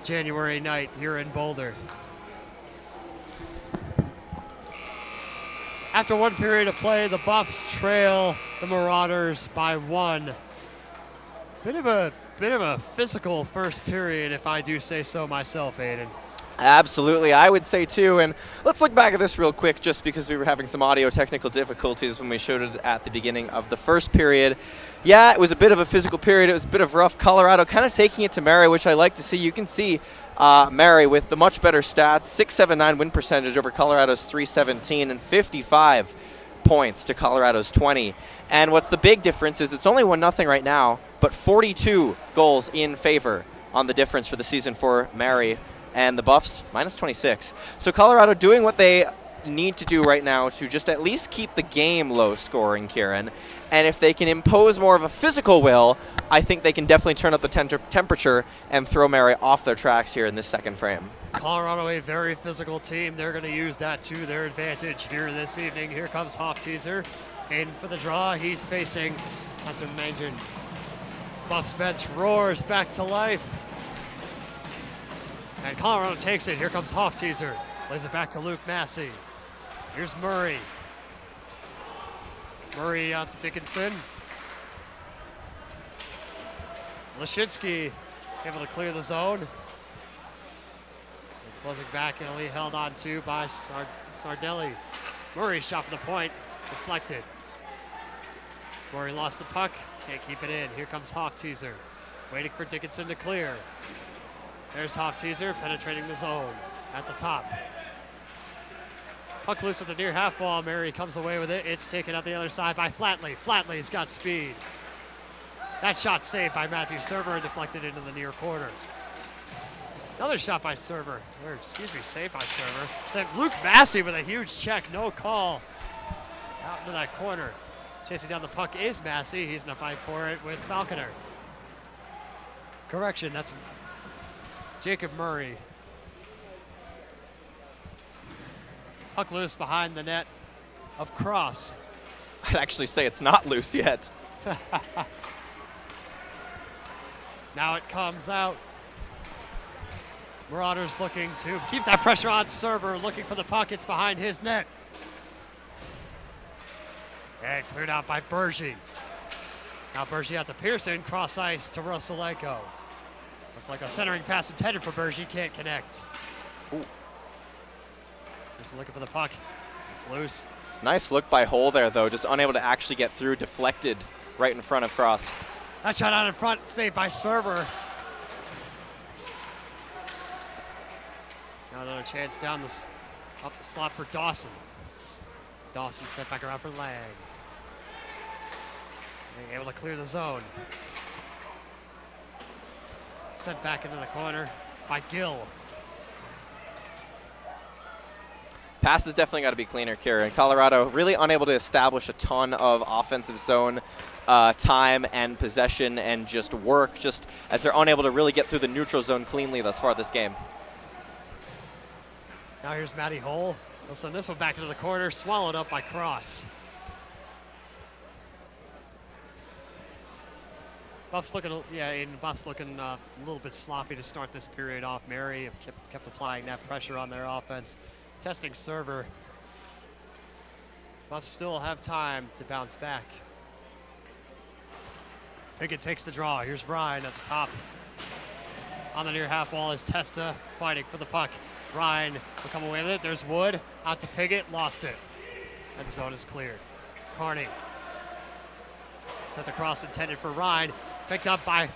January night here in Boulder. After one period of play, the Buffs trail the Marauders by 1. Bit of a physical first period, if I do say so myself, Aiden. Absolutely, I would say too. And let's look back at this real quick just because we were having some audio technical difficulties when we showed it at the beginning of the first period. Yeah, it was a bit of a physical period. It was a bit of rough. Colorado kind of taking it to Mary, which I like to see. You can see Mary with the much better stats, 679 win percentage over Colorado's 317 and 55 points to Colorado's 20. And what's the big difference is it's only 1-0 right now, but 42 goals in favor on the difference for the season for Mary. And the Buffs, minus 26. So Colorado doing what they need to do right now to just at least keep the game low scoring, Kieran. And if they can impose more of a physical will, I think they can definitely turn up the temperature and throw Mary off their tracks here in this second frame. Colorado, a very physical team. They're going to use that to their advantage here this evening. Here comes Hofteaser. In for the draw. He's facing Hunter Mangan. Buffs bench roars back to life. And Colorado takes it. Here comes Hofteaser. Plays it back to Luke Massey. Here's Murray. Murray out to Dickinson. Lashinsky able to clear the zone. And closing back, and only held on to by Sardelli. Murray shot for the point. Deflected. Murray lost the puck. Can't keep it in. Here comes Hofteaser. Waiting for Dickinson to clear. There's Hofteaser penetrating the zone at the top. Puck loose at the near half wall. Mary comes away with it. It's taken out the other side by Flatley. Flatley's got speed. That shot saved by Matthew Server and deflected into the near corner. Another shot by Server. Or, excuse me, saved by Server. Then Luke Massey with a huge check. No call. Out into that corner. Chasing down the puck is Massey. He's in a fight for it with Falconer. Correction, that's Jacob Murray. Puck loose behind the net of Cross. I'd actually say it's not loose yet. Now it comes out. Marauders looking to keep that pressure on. Server looking for the puck. It's behind his net. And cleared out by Bergy. Now Bergy out to Pearson. Cross ice to Rosalenko. It's like a centering pass intended for Bergy, can't connect. Ooh. Just looking for the puck. It's loose. Nice look by Hull there, though, just unable to actually get through, deflected right in front of Cross. That shot out in front, saved by Server. Now another chance down up the slot for Dawson. Dawson set back around for Lang. Being able to clear the zone. Sent back into the corner by Gill. Pass has definitely got to be cleaner, Kieran. Colorado really unable to establish a ton of offensive zone time and possession and just work, just as they're unable to really get through the neutral zone cleanly thus far this game. Now here's Matty Hull. He'll send this one back into the corner, swallowed up by Cross. Buffs looking a little bit sloppy to start this period off. Mary have kept applying that pressure on their offense. Testing Server. Buffs still have time to bounce back. Pickett takes the draw. Here's Ryan at the top. On the near half wall is Testa fighting for the puck. Ryan will come away with it. There's Wood out to Pickett, lost it. And the zone is cleared. Carney. Sent across intended for Ryan. Picked up by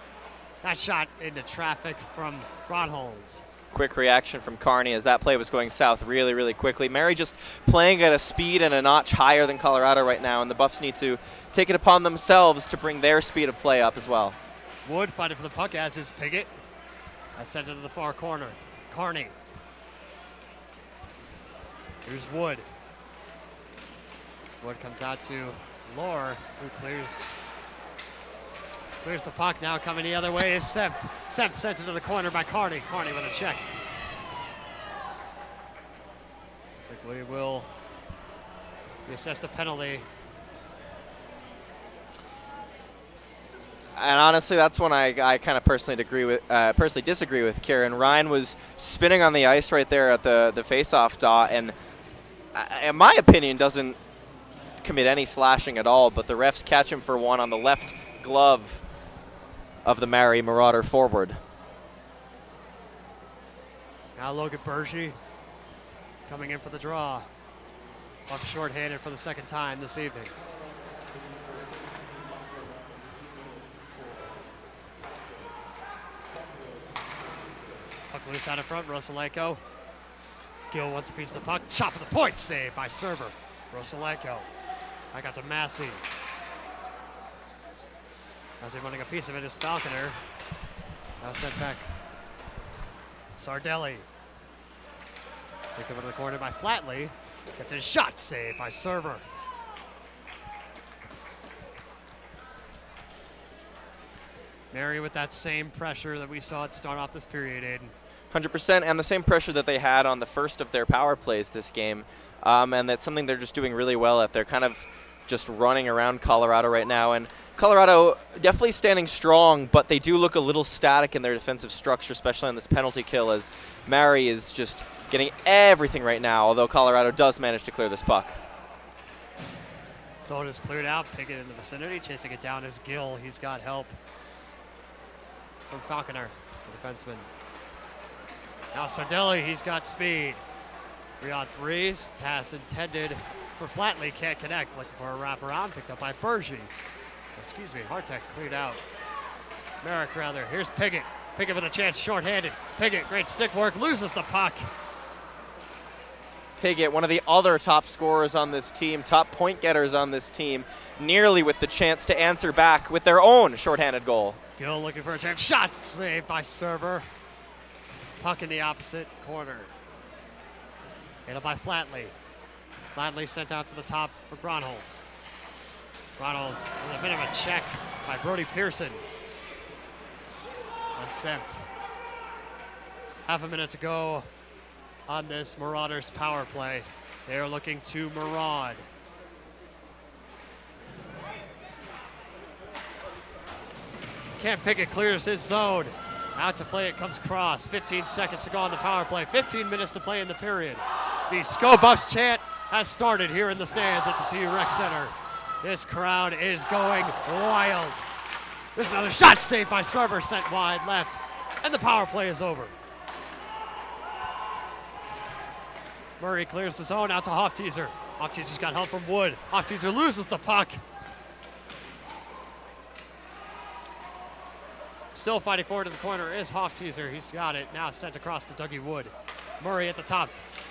that shot into traffic from Ronholz. Quick reaction from Carney as that play was going south really, really quickly. Mary just playing at a speed and a notch higher than Colorado right now, and the Buffs need to take it upon themselves to bring their speed of play up as well. Wood fighting for the puck, as is Pickett. That's sent into the far corner. Carney. Here's Wood. Wood comes out to Lohr, who clears the puck. Now coming the other way is Semp. Semp sent into the corner by Carney. Carney with a check. Looks like we will be assessed a penalty. And honestly, that's when I kind of personally disagree with Kieran. Ryan was spinning on the ice right there at the face-off dot, and in my opinion, doesn't commit any slashing at all. But the refs catch him for one on the left glove of the Mary Marauder forward. Now Logan Bergy coming in for the draw. Off shorthanded for the second time this evening. Puck loose out in front, Rosalenko. Gill wants a piece of the puck. Shot for the point, saved by server. Rosalenko. I got to Massey. Massey wanting a piece of it is Falconer. Now sent back. Sardelli. Picked over to the corner by Flatley. Kept his shot saved by server. Mary with that same pressure that we saw at start off this period, Aiden. 100%, and the same pressure that they had on the first of their power plays this game. And that's something they're just doing really well at. They're kind of just running around Colorado right now. And Colorado definitely standing strong, but they do look a little static in their defensive structure, especially on this penalty kill, as Mary is just getting everything right now, although Colorado does manage to clear this puck. Zone is cleared out. Pickett in the vicinity. Chasing it down is Gill. He's got help from Falconer, the defenseman. Now Sardelli, he's got speed. 3-on-3s. Pass intended for Flatley. Can't connect. Looking for a wraparound. Picked up by Bergy. Excuse me, Hartek cleared out. Merrick, rather. Here's Pickett. Pickett with a chance, shorthanded. Pickett, great stick work, loses the puck. Piggott, one of the other top scorers on this team, top point getters on this team, nearly with the chance to answer back with their own shorthanded goal. Gill looking for a chance. Shot saved by server. Puck in the opposite corner. Hit up by Flatley. Flatley sent out to the top for Gronholz. Gronholz with a bit of a check by Brody Pearson on Semp. Half a minute to go on this Marauders power play. They are looking to maraud. Cam Pickett clears his zone. Out to play it comes Cross. 15 seconds to go on the power play. 15 minutes to play in the period. The Sko Buffs chant has started here in the stands at the CU Rec Center. This crowd is going wild. There's another shot saved by Server, sent wide left, and the power play is over. Murray clears the zone out to Hofteaser. Hofteaser's got help from Wood. Hofteaser loses the puck. Still fighting forward in the corner is Hofteaser. He's got it. Now sent across to Dougie Wood. Murray at the top.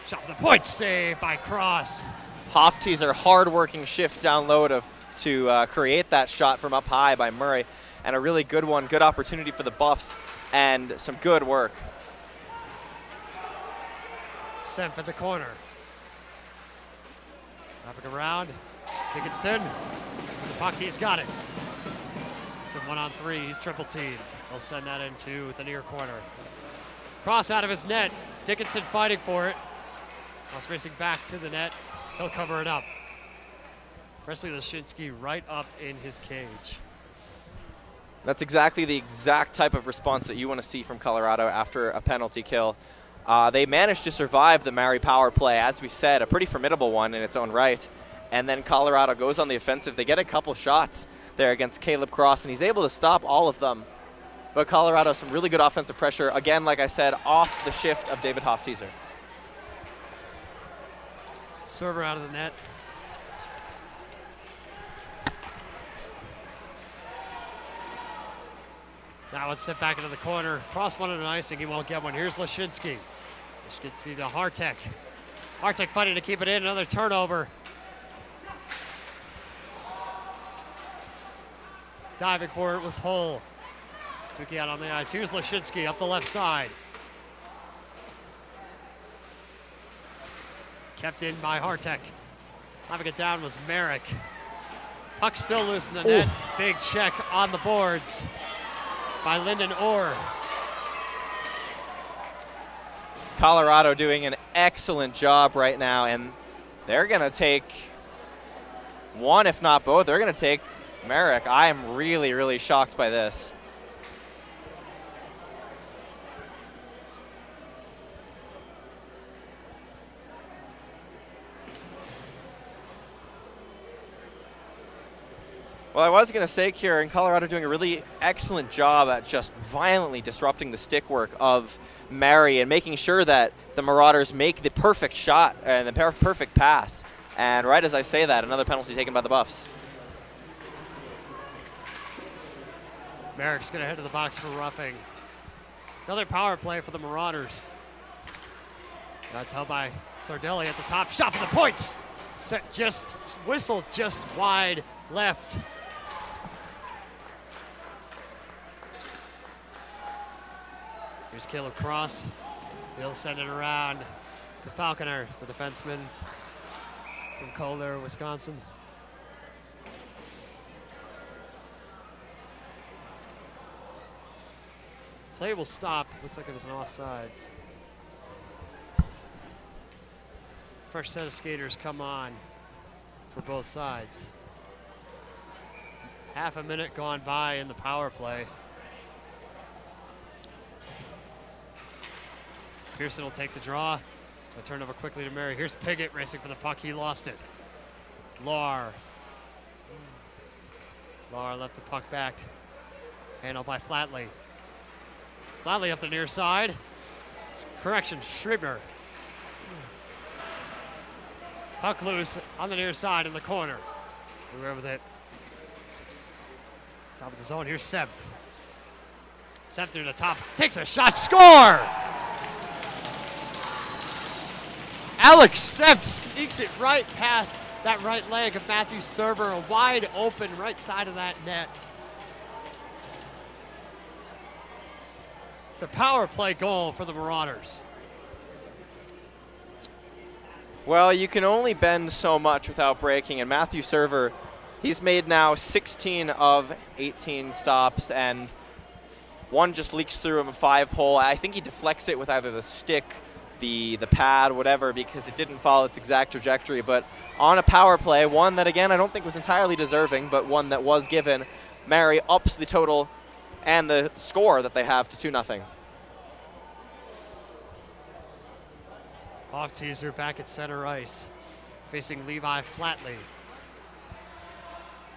Shot for the point. Save by Cross. Hofteaser, hard-working shift down low to create that shot from up high by Murray. And a really good one. Good opportunity for the Buffs and some good work. Semp at the corner. Wrapping around. Dickinson. The puck, he's got it. It's a 1-on-3. He's triple teamed. He'll send that into the near corner. Cross out of his net. Dickinson fighting for it. Cross racing back to the net. He'll cover it up. Presley Lashinsky right up in his cage. That's exactly the exact type of response that you want to see from Colorado after a penalty kill. They managed to survive the Mary power play, as we said, a pretty formidable one in its own right. And then Colorado goes on the offensive. They get a couple shots there against Caleb Cross, and he's able to stop all of them. But Colorado, some really good offensive pressure. Again, like I said, off the shift of David Hofteaser. Server out of the net. Now it's sent back into the corner. Cross wanted an icing. He won't get one. Here's Lashinsky. Lashinsky to Hartek. Hartek fighting to keep it in. Another turnover. Diving for it was Hull. Squeaky out on the ice. Here's Lashinsky up the left side. Kept in by Hartek. Having it down was Merrick. Puck still loose in the net. Big check on the boards by Lyndon Orr. Colorado doing an excellent job right now, and they're going to take one, if not both. They're going to take Merrick. I am really, really shocked by this. Well, I was going to say, Kieran, Colorado doing a really excellent job at just violently disrupting the stick work of Mary and making sure that the Marauders make the perfect shot and the perfect pass. And right as I say that, another penalty taken by the Buffs. Merrick's going to head to the box for roughing. Another power play for the Marauders. That's held by Sardelli at the top. Shot for the points. Set just whistled just wide left. Here's Caleb Cross. He'll send it around to Falconer, the defenseman from Kohler, Wisconsin. Play will stop. Looks like it was an offsides. First set of skaters come on for both sides. Half a minute gone by in the power play. Pearson will take the draw. A turnover quickly to Murray. Here's Piggott racing for the puck. He lost it. Lahr left the puck back. Handled by Flatley. Flatley up the near side. Correction, Schreiber. Puck loose on the near side in the corner. We're with it. Top of the zone. Here's Semp. Semp through the top. Takes a shot. Score! Alex Semp sneaks it right past that right leg of Matthew Serber. A wide open right side of that net. It's a power play goal for the Marauders. Well, you can only bend so much without breaking, and Matthew Server, he's made now 16 of 18 stops, and one just leaks through him a 5-hole. I think he deflects it with either the stick, the pad, whatever, because it didn't follow its exact trajectory. But on a power play, one that, again, I don't think was entirely deserving, but one that was given, Mary ups the total and the score that they have to 2-0. Off teaser back at center ice, facing Levi Flatley.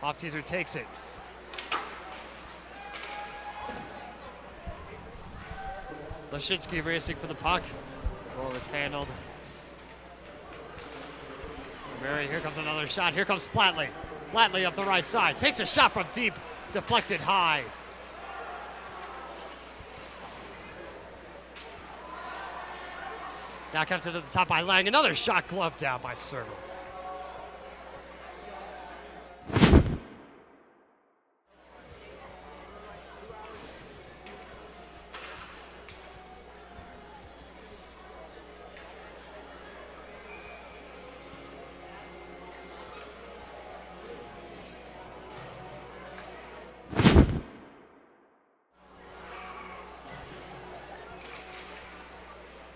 Off teaser takes it. Lashinsky racing for the puck. Goal is handled. Murray, here comes another shot. Here comes Flatley. Flatley up the right side. Takes a shot from deep, deflected high. Now comes to the top by Lang. Another shot gloved down by Server.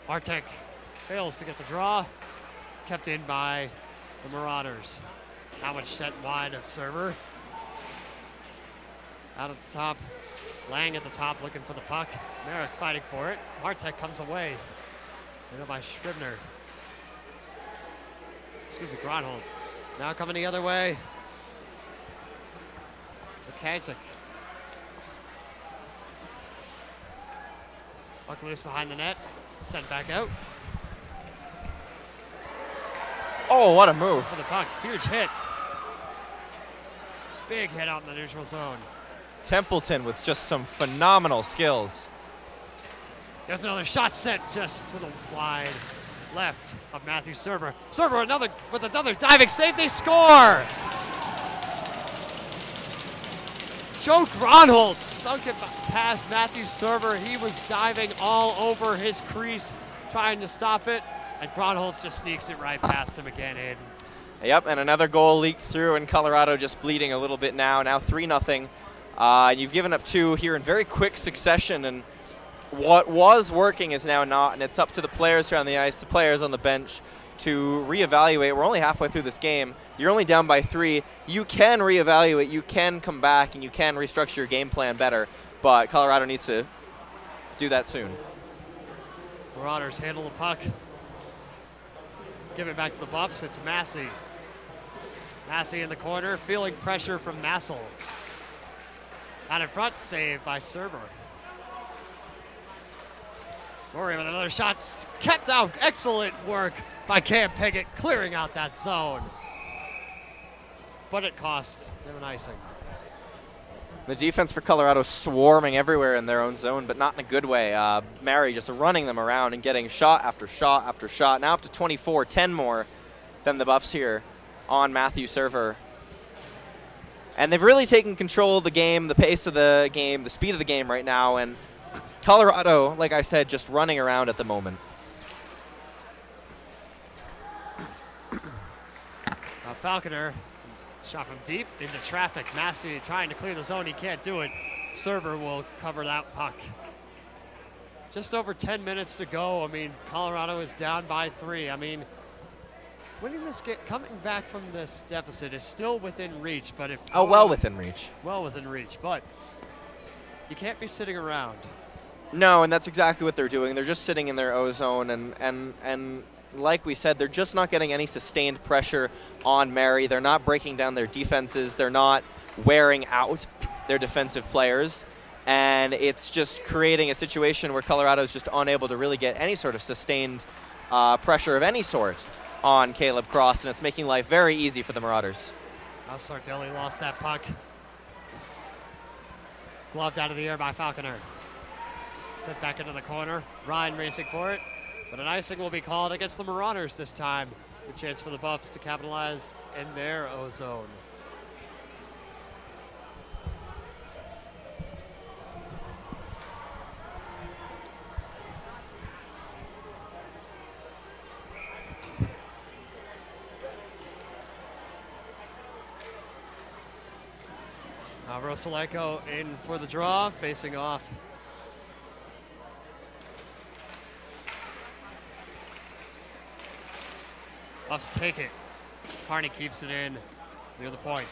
Artek fails to get the draw. It's kept in by the Marauders. That one set wide of Server. Out at the top. Lang at the top looking for the puck. Merrick fighting for it. Artek comes away. Handled by Scribner. Excuse me, Gronholz. Now coming the other way. Lukancic. Puck loose behind the net. Sent back out. Oh, what a move. For the puck. Huge hit. Big hit out in the neutral zone. Templeton with just some phenomenal skills. There's another shot sent just to the wide left of Matthew Server. Server with another diving save. They score! Joe Gronholz sunk it past Matthew Server. He was diving all over his crease, trying to stop it, and Gronholz just sneaks it right past him again, Aiden. Yep, and another goal leaked through, and Colorado just bleeding a little bit now. Now 3-0. You've given up 2 here in very quick succession, and what was working is now not, and it's up to the players here on the ice, the players on the bench, to reevaluate. We're only halfway through this game. You're only down by 3. You can reevaluate. You can come back, and you can restructure your game plan better. But Colorado needs to do that soon. Marauders handle the puck. Give it back to the Buffs. It's Massey. Massey in the corner, feeling pressure from Massel. Out in front, saved by Server. Rory with another shot, kept out. Excellent work by Cam Piggott, clearing out that zone. But it cost them an icing. The defense for Colorado swarming everywhere in their own zone, but not in a good way. Mary just running them around and getting shot after shot after shot. Now up to 24, 10 more than the Buffs here on Matthew Server. And they've really taken control of the game, the pace of the game, the speed of the game right now. And Colorado, like I said, just running around at the moment. Falconer shot from deep into traffic. Massey trying to clear the zone. He can't do it. Server will cover that puck. Just over 10 minutes to go. I mean, Colorado is down by 3. I mean, winning this game, coming back from this deficit is still within reach. But if well within reach. Well within reach. But you can't be sitting around. No, and that's exactly what they're doing. They're just sitting in their O-zone, and like we said, they're just not getting any sustained pressure on Mary. They're not breaking down their defenses. They're not wearing out their defensive players. And it's just creating a situation where Colorado is just unable to really get any sort of sustained pressure of any sort on Caleb Cross, and it's making life very easy for the Marauders. Now Sardelli lost that puck. Gloved out of the air by Falconer. Sent back into the corner. Ryan racing for it. But an icing will be called against the Marauders this time. A chance for the Buffs to capitalize in their O-zone. Rosaleko in for the draw, facing off. Buffs take it. Carney keeps it in near the point.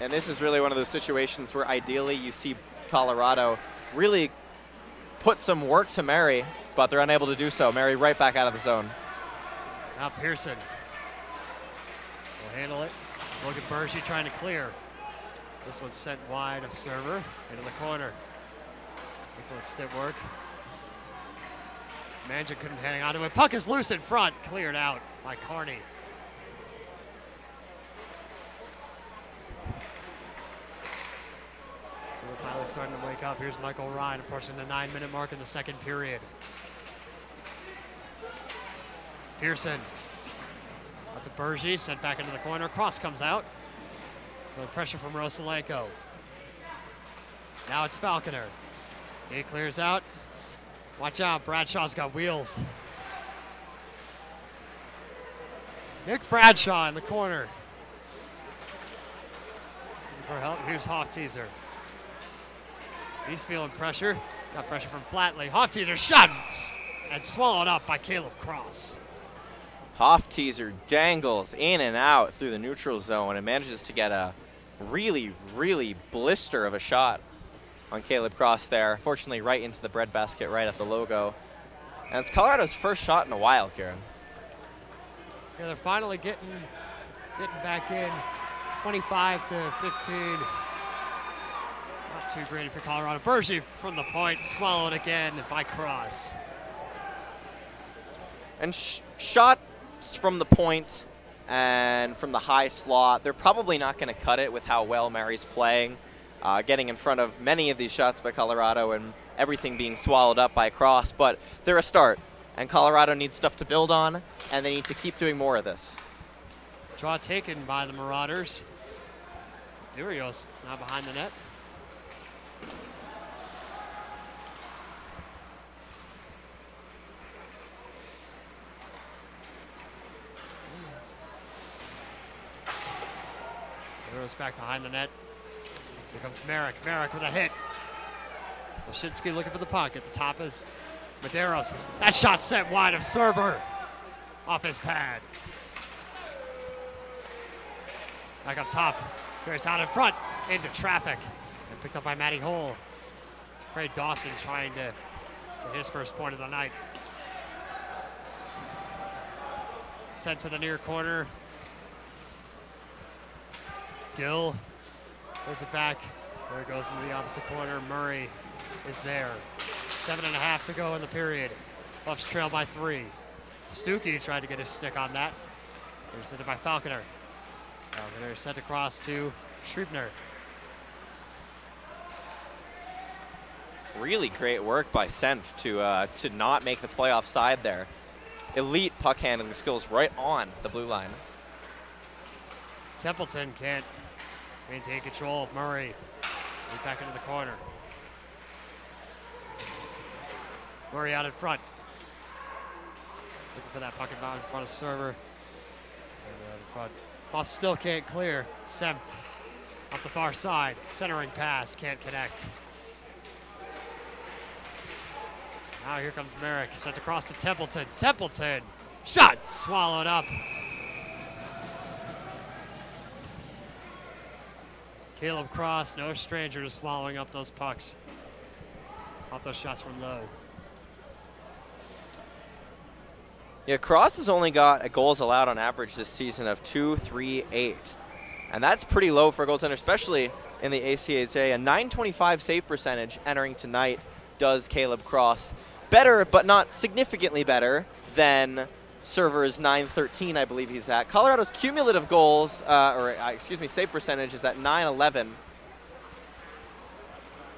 And this is really one of those situations where ideally you see Colorado really put some work to Mary, but they're unable to do so. Mary right back out of the zone. Now Pearson will handle it. Look at Bergie trying to clear. This one's sent wide of Server into the corner. Excellent stick work. Manjan couldn't hang on to it. Puck is loose in front. Cleared out by Carney. So Tyler's starting to wake up. Here's Michael Ryan approaching the 9-minute mark in the second period. Pearson. Out to Bergie. Sent back into the corner. Cross comes out. No pressure from Rosalenko. Now it's Falconer. He clears out. Watch out, Bradshaw's got wheels. Nick Bradshaw in the corner. Looking for help, here's Hofteaser. He's feeling pressure. Got pressure from Flatley. Hofteaser shot and swallowed up by Caleb Cross. Hofteaser dangles in and out through the neutral zone and manages to get a really, really blister of a shot on Caleb Cross there. Fortunately, right into the breadbasket, right at the logo. And it's Colorado's first shot in a while, Kieran. Yeah, they're finally getting back in. 25 to 15. Not too great for Colorado. Bergie from the point, swallowed again by Cross. And shots from the point and from the high slot, they're probably not going to cut it with how well Mary's playing. Getting in front of many of these shots by Colorado and everything being swallowed up by Cross, but they're a start. And Colorado needs stuff to build on, and they need to keep doing more of this. Draw taken by the Marauders. Durios now behind the net. Durios back behind the net. Here comes Merrick. Merrick with a hit. Washinsky looking for the puck. At the top is Medeiros. That shot sent wide of server. Off his pad. Back up top. Spears out in front. Into traffic. And picked up by Matty Hole. Trey Dawson trying to get his first point of the night. Sent to the near corner. Gill plays it back. There it goes into the opposite corner. Murray is there. 7.5 to go in the period. Buffs trail by 3. Stuckey tried to get his stick on that. Intercepted by Falconer. Falconer sent across to Schriebner. Really great work by Senf to not make the playoff side there. Elite puck handling skills right on the blue line. Templeton can't maintain control of Murray. Right back into the corner. Murray out in front. Looking for that puck inbound in front of server. Out in front. Buffs still can't clear. Semp up the far side. Centering pass. Can't connect. Now here comes Merrick. Sent across to Templeton. Templeton. Shot. Swallowed up. Caleb Cross, no stranger to swallowing up those pucks. Off those shots from low. Yeah, Cross has only got a goals allowed on average this season of 2.38. And that's pretty low for a goaltender, especially in the ACHA. A .925 save percentage entering tonight does Caleb Cross. Better, but not significantly better than Server's .913, I believe he's at. Colorado's cumulative goals, save percentage is at .911.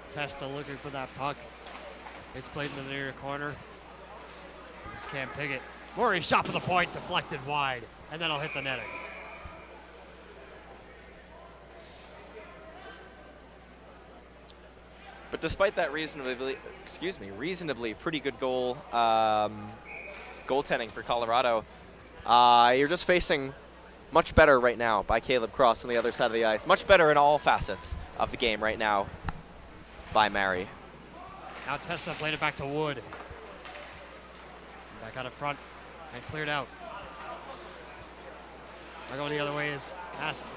Testa looking for that puck. It's played into the near corner. This is Cam Piggott. Murray shot for the point, deflected wide, and then he'll hit the netting. But despite that reasonably pretty good goal goaltending for Colorado, you're just facing much better right now by Caleb Cross on the other side of the ice. Much better in all facets of the game right now by Mary. Now Testa played it back to Wood. Back out in front and cleared out. Now going the other way is Mass.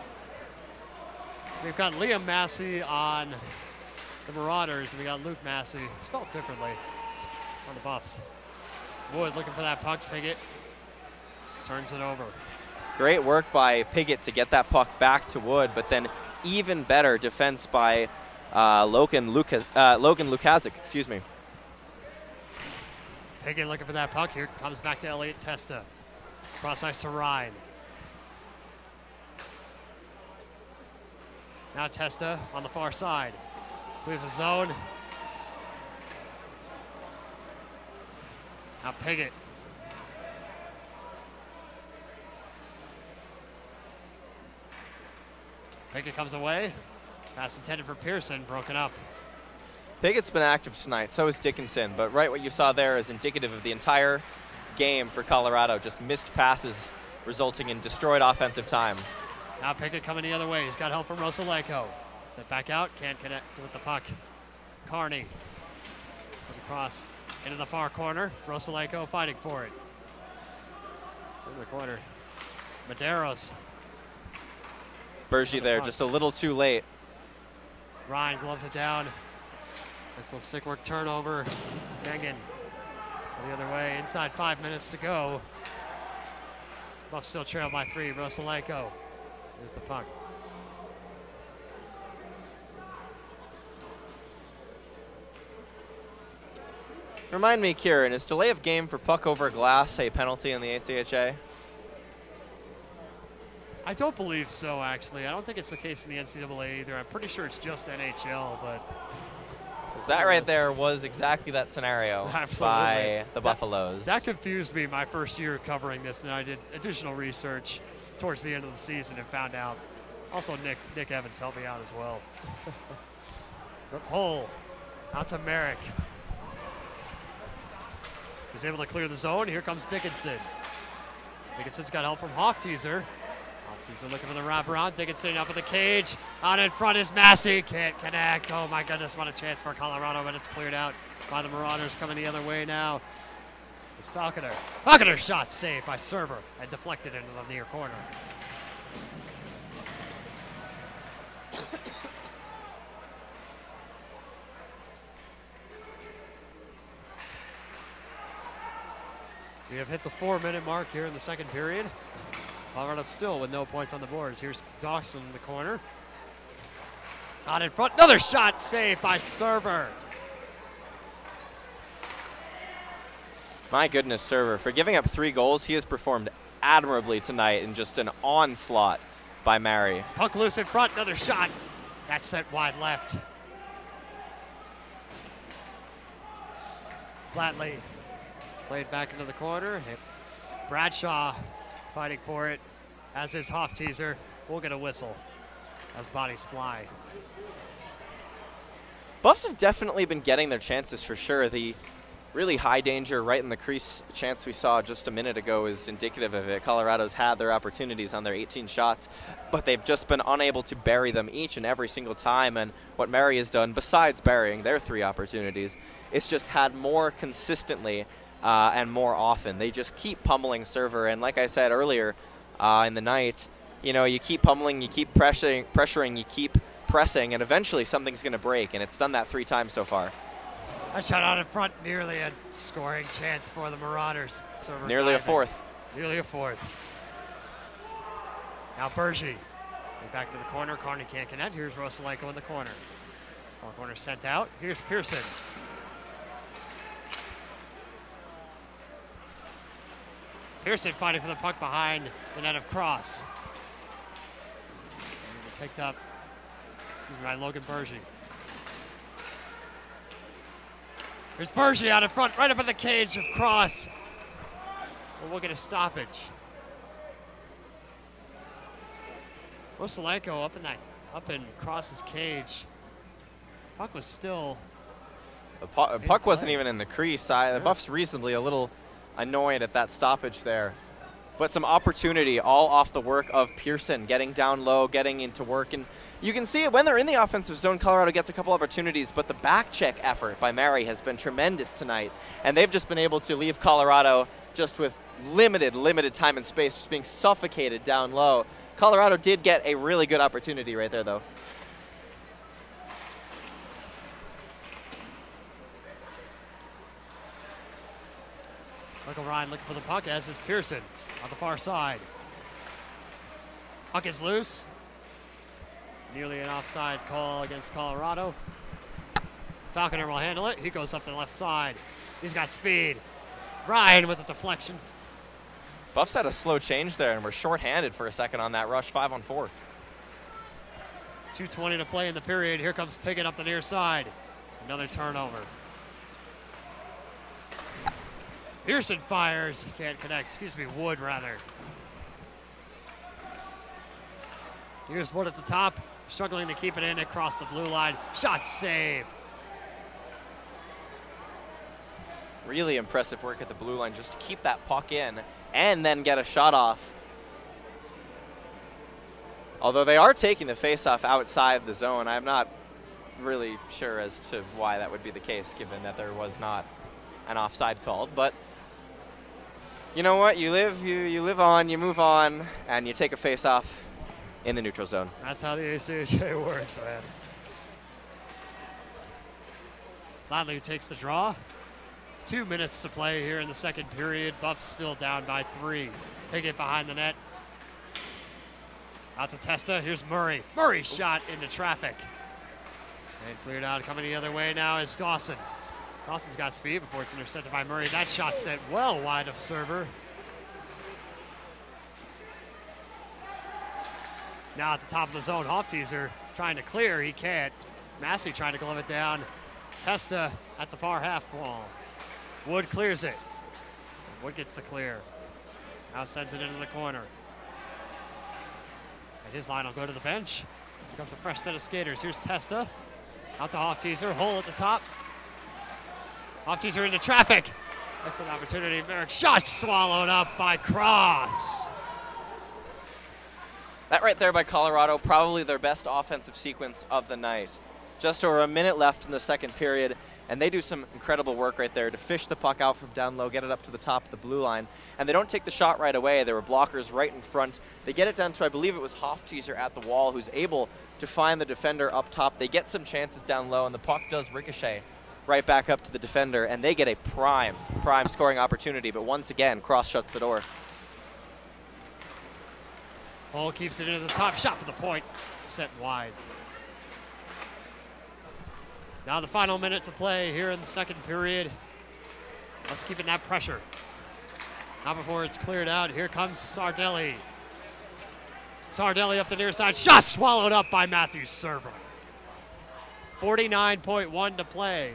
We've got Liam Massey on the Marauders, and we got Luke Massey, spelled differently, on the Buffs. Wood looking for that puck. Piggott turns it over. Great work by Piggott to get that puck back to Wood, but then even better defense by Logan Lukazic, excuse me. Piggott looking for that puck. Here comes back to Elliot Testa. Cross ice to Ryan. Now Testa on the far side. Clears the zone. Now Piggott. Piggott comes away. Pass intended for Pearson, broken up. Piggott's been active tonight, so is Dickinson, but right what you saw there is indicative of the entire game for Colorado. Just missed passes resulting in destroyed offensive time. Now Piggott coming the other way. He's got help from Rosaleko. Set back out, can't connect with the puck. Carney. Set across into the far corner. Rosaleko fighting for it. In the corner. Medeiros. Bergie there, just a little too late. Ryan gloves it down. That's a sick work turnover. Mengen the other way. Inside 5 minutes to go. Buffs still trail by 3. Rosaleko. Here's the puck. Remind me, Kieran, is delay of game for puck over glass a penalty in the ACHA? I don't believe so, actually. I don't think it's the case in the NCAA either. I'm pretty sure it's just NHL, but... Because that right there was exactly that scenario by the Buffaloes. That confused me my first year covering this, and I did additional research towards the end of the season and found out. Also, Nick Evans helped me out as well. Hole out to Merrick. He's able to clear the zone. Here comes Dickinson. Dickinson's got help from Hofteaser. Teams are looking for the wraparound. Dickinson up in the cage. Out in front is Massey. Can't connect. Oh my goodness, what a chance for Colorado, but it's cleared out by the Marauders. Coming the other way now is Falconer. Falconer's shot saved by Server and deflected into the near corner. We have hit the 4-minute mark here in the second period. Colorado still with no points on the boards. Here's Dawson in the corner. Out in front, another shot saved by Server. My goodness, Server. For giving up 3 goals, he has performed admirably tonight in just an onslaught by Mary. Puck loose in front, another shot. That's sent wide left. Flatley played back into the corner. Bradshaw fighting for it, as is Hofteaser. We'll get a whistle as bodies fly. Buffs have definitely been getting their chances for sure. The really high danger right in the crease chance we saw just a minute ago is indicative of it. Colorado's had their opportunities on their 18 shots, but they've just been unable to bury them each and every single time. And what Mary has done, besides burying their 3 opportunities, is just had more consistently and more often. They just keep pummeling Server, and like I said earlier in the night, you know, you keep pummeling, you keep pressuring, you keep pressing, and eventually something's going to break, and it's done that 3 times so far. A shot out in front, nearly a scoring chance for the Marauders. Server Nearly diving. a 4th. Nearly a 4th. Now Bergy. Back into the corner. Carney can't connect. Here's Rosalenko in the corner. Far corner sent out. Here's Pearson. Pearson fighting for the puck behind the net of Cross. Picked up by Logan Bergy. There's Bergy out in front, right up in the cage of Cross. Well, we'll get a stoppage. Rosalenko up in Cross's cage. Puck was still. The puck wasn't even in the crease. The Buffs reasonably a little annoyed at that stoppage there. But some opportunity all off the work of Pearson, getting down low, getting into work. And you can see it when they're in the offensive zone, Colorado gets a couple opportunities, but the back check effort by Mary has been tremendous tonight. And they've just been able to leave Colorado just with limited time and space, just being suffocated down low. Colorado did get a really good opportunity right there, though. Michael Ryan looking for the puck, as is Pearson on the far side. Puck is loose. Nearly an offside call against Colorado. Falconer will handle it. He goes up the left side. He's got speed. Ryan with a deflection. Buffs had a slow change there, and we're shorthanded for a second on that rush, 5-on-4. 2:20 to play in the period. Here comes Piggott up the near side. Another turnover. Pearson fires. Can't connect. Excuse me, Wood rather. Here's Wood at the top. Struggling to keep it in across the blue line. Shot save. Really impressive work at the blue line just to keep that puck in and then get a shot off. Although they are taking the faceoff outside the zone, I'm not really sure as to why that would be the case, given that there was not an offside called. But you know what? You live on, you move on, and you take a faceoff in the neutral zone. That's how the ACHA works, man. Flatley takes the draw. 2 minutes to play here in the second period. Buffs still down by 3. Piggott behind the net. Out to Testa. Here's Murray. Murray shot into traffic. And cleared out. Coming the other way now is Dawson. Dawson's got speed before it's intercepted by Murray. That shot sent well wide of Server. Now at the top of the zone, Hofteaser trying to clear. He can't. Massey trying to glove it down. Testa at the far half wall. Wood clears it. Wood gets the clear. Now sends it into the corner. And his line will go to the bench. Here comes a fresh set of skaters. Here's Testa. Out to Hofteaser. Hole at the top. Hofteaser into traffic. Excellent opportunity. Merrick shot swallowed up by Cross. That right there by Colorado, probably their best offensive sequence of the night. Just over a minute left in the second period, and they do some incredible work right there to fish the puck out from down low, get it up to the top of the blue line. And they don't take the shot right away. There were blockers right in front. They get it down to, I believe it was Hofteaser at the wall, who's able to find the defender up top. They get some chances down low, and the puck does ricochet right back up to the defender, and they get a prime scoring opportunity. But once again, Cross shuts the door. Hall keeps it into the top, shot for the point, set wide. Now the final minute to play here in the second period. Let's keep in that pressure. Now before it's cleared out, here comes Sardelli. Sardelli up the near side, shot swallowed up by Matthew Server. 49.1 to play.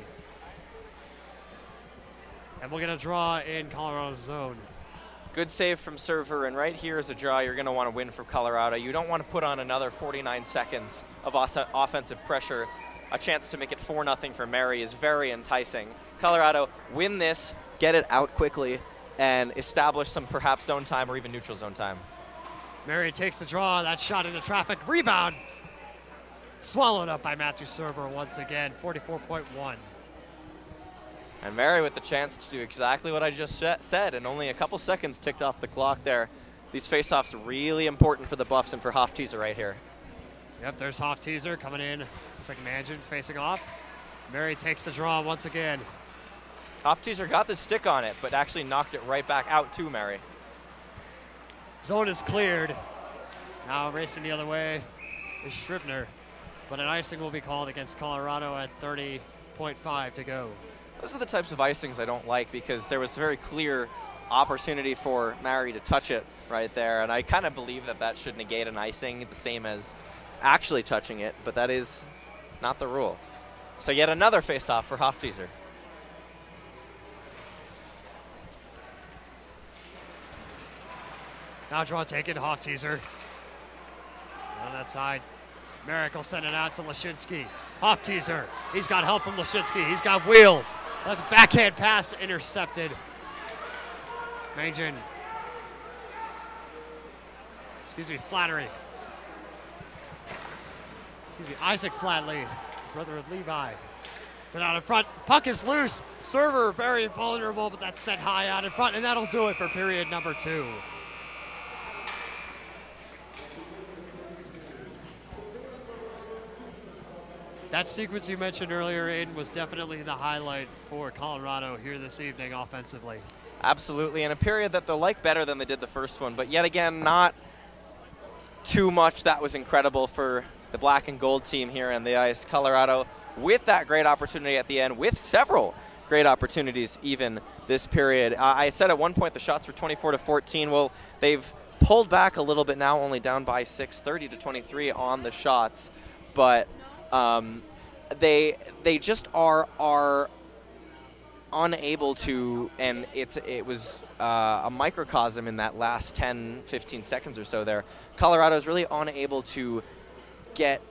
And we'll get a draw in Colorado's zone. Good save from Server, and right here is a draw you're going to want to win from Colorado. You don't want to put on another 49 seconds of offensive pressure. A chance to make it 4-0 for Mary is very enticing. Colorado, win this, get it out quickly, and establish some perhaps zone time or even neutral zone time. Mary takes the draw, that shot into traffic, rebound. Swallowed up by Matthew Server once again, 44.1. And Mary with the chance to do exactly what I just said, and only a couple seconds ticked off the clock there. These face-offs really important for the Buffs and for Hofteaser right here. Yep, there's Hofteaser coming in. Looks like Mansion facing off. Mary takes the draw once again. Hofteaser got the stick on it, but actually knocked it right back out to Mary. Zone is cleared. Now racing the other way is Scribner, but an icing will be called against Colorado at 30.5 to go. Those are the types of icings I don't like, because there was a very clear opportunity for Mary to touch it right there, and I kind of believe that that should negate an icing the same as actually touching it, but that is not the rule. So yet another face-off for Hofteaser. Now draw taken, Hofteaser. On that side, Merrick will send it out to Lashinsky. Hofteaser, he's got help from Lashinsky. He's got wheels. Left backhand pass intercepted. Mangian. Flattery. Isaac Flatley, brother of Levi. Sent out in front. Puck is loose. Server very vulnerable, but that's set high out in front, and that'll do it for period number 2. That sequence you mentioned earlier, Aiden, was definitely the highlight for Colorado here this evening offensively. Absolutely, in a period that they'll like better than they did the first one, but yet again, not too much that was incredible for the black and gold team here on the ice. Colorado with that great opportunity at the end, with several great opportunities even this period. I said at one point the shots were 24-14. Well, they've pulled back a little bit now, only down by 6, 30-23 on the shots, but they just are unable to, and it was a microcosm in that last 10-15 seconds or so there. Colorado is really unable to get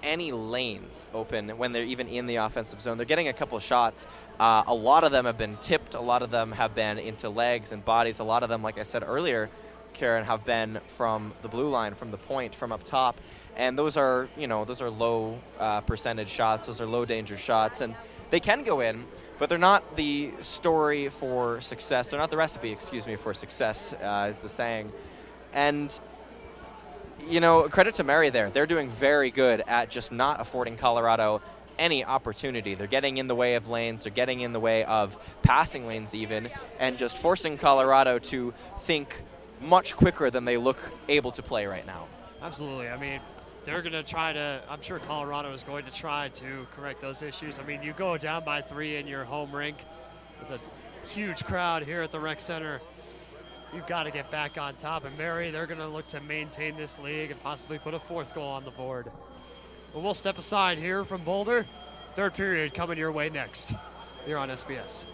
any lanes open when they're even in the offensive zone. They're getting a couple of shots. A lot of them have been tipped. A lot of them have been into legs and bodies. A lot of them, like I said earlier, Karen, have been from the blue line, from the point, from up top. And those are low percentage shots. Those are low danger shots, and they can go in, but they're not the story for success. They're not the recipe, for success, is the saying. And credit to Mary there. They're doing very good at just not affording Colorado any opportunity. They're getting in the way of lanes. They're getting in the way of passing lanes even, and just forcing Colorado to think much quicker than they look able to play right now. Absolutely. I mean, they're going to try to, I'm sure Colorado is going to try to correct those issues. I mean, you go down by 3 in your home rink with a huge crowd here at the rec center. You've got to get back on top. And Mary, they're going to look to maintain this league and possibly put a 4th goal on the board. But we'll step aside here from Boulder. Third period coming your way next here on SBS.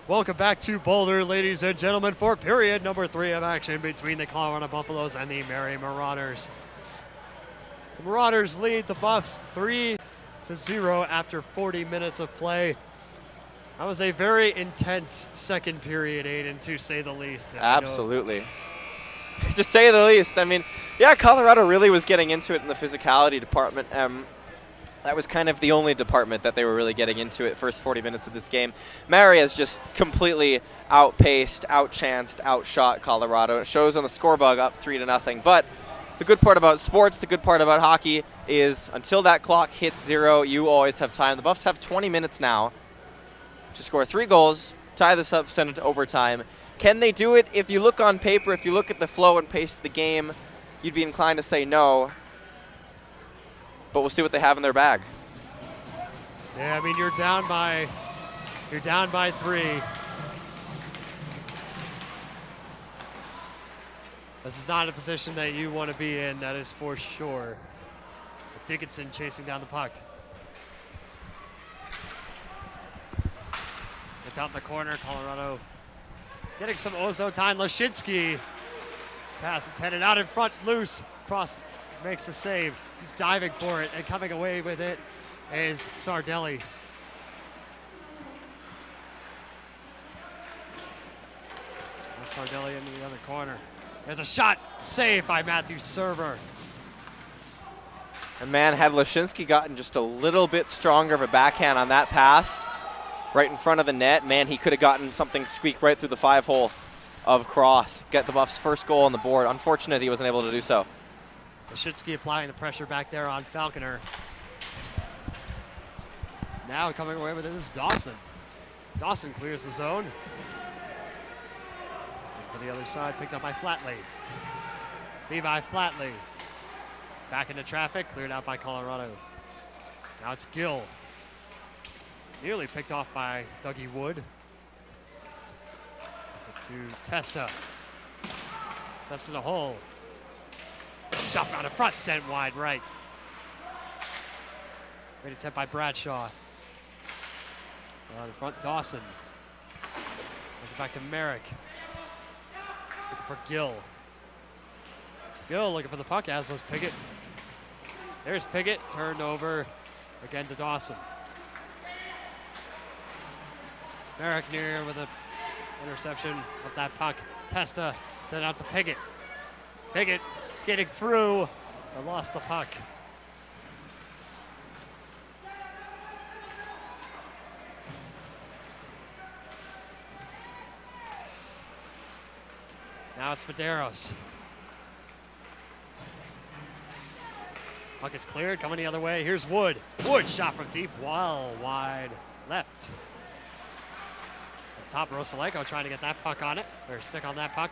Welcome back to Boulder, ladies and gentlemen, for period number 3 of action between the Colorado Buffaloes and the Merry Marauders. The Marauders lead the Buffs 3-0 after 40 minutes of play. That was a very intense second period, Aiden, to say the least. Absolutely. To say the least. I mean, yeah, Colorado really was getting into it in the physicality department. That was kind of the only department that they were really getting into it first 40 minutes of this game. Mary has just completely outpaced, outchanced, outshot Colorado. It shows on the scoreboard up 3-0. But the good part about sports, the good part about hockey is until that clock hits 0, you always have time. The Buffs have 20 minutes now to score 3 goals, tie this up, send it to overtime. Can they do it? If you look on paper, if you look at the flow and pace of the game, you'd be inclined to say no. But we'll see what they have in their bag. Yeah, I mean, you're down by 3. This is not a position that you want to be in, that is for sure. Dickinson chasing down the puck. Gets out in the corner, Colorado getting some Ozo time. Lashinsky pass intended out in front, loose, cross, makes the save. He's diving for it, and coming away with it is Sardelli. Sardelli into the other corner. There's a shot, saved by Matthew Server. And man, had Lashinsky gotten just a little bit stronger of a backhand on that pass right in front of the net, man, he could have gotten something squeak right through the 5-hole of Cross. Get the Buffs' first goal on the board. Unfortunate he wasn't able to do so. Lashinsky applying the pressure back there on Falconer. Now coming away with it is Dawson. Dawson clears the zone. For the other side, picked up by Flatley. Levi Flatley. Back into traffic, cleared out by Colorado. Now it's Gill. Nearly picked off by Dougie Wood. It's it to Testa. Testa the hole. Shot out in front, sent wide right. Great attempt by Bradshaw. In front, Dawson. Goes it back to Merrick. Looking for Gill. Gill looking for the puck, as was Piggott. There's Piggott, turned over again to Dawson. Merrick near with an interception of that puck. Testa sent out to Piggott. Piggott skating through, but lost the puck. Now it's Medeiros. Puck is cleared, coming the other way. Here's Wood. Wood shot from deep, well wide left. Up top, Rosalenko trying to get that puck on it, or stick on that puck.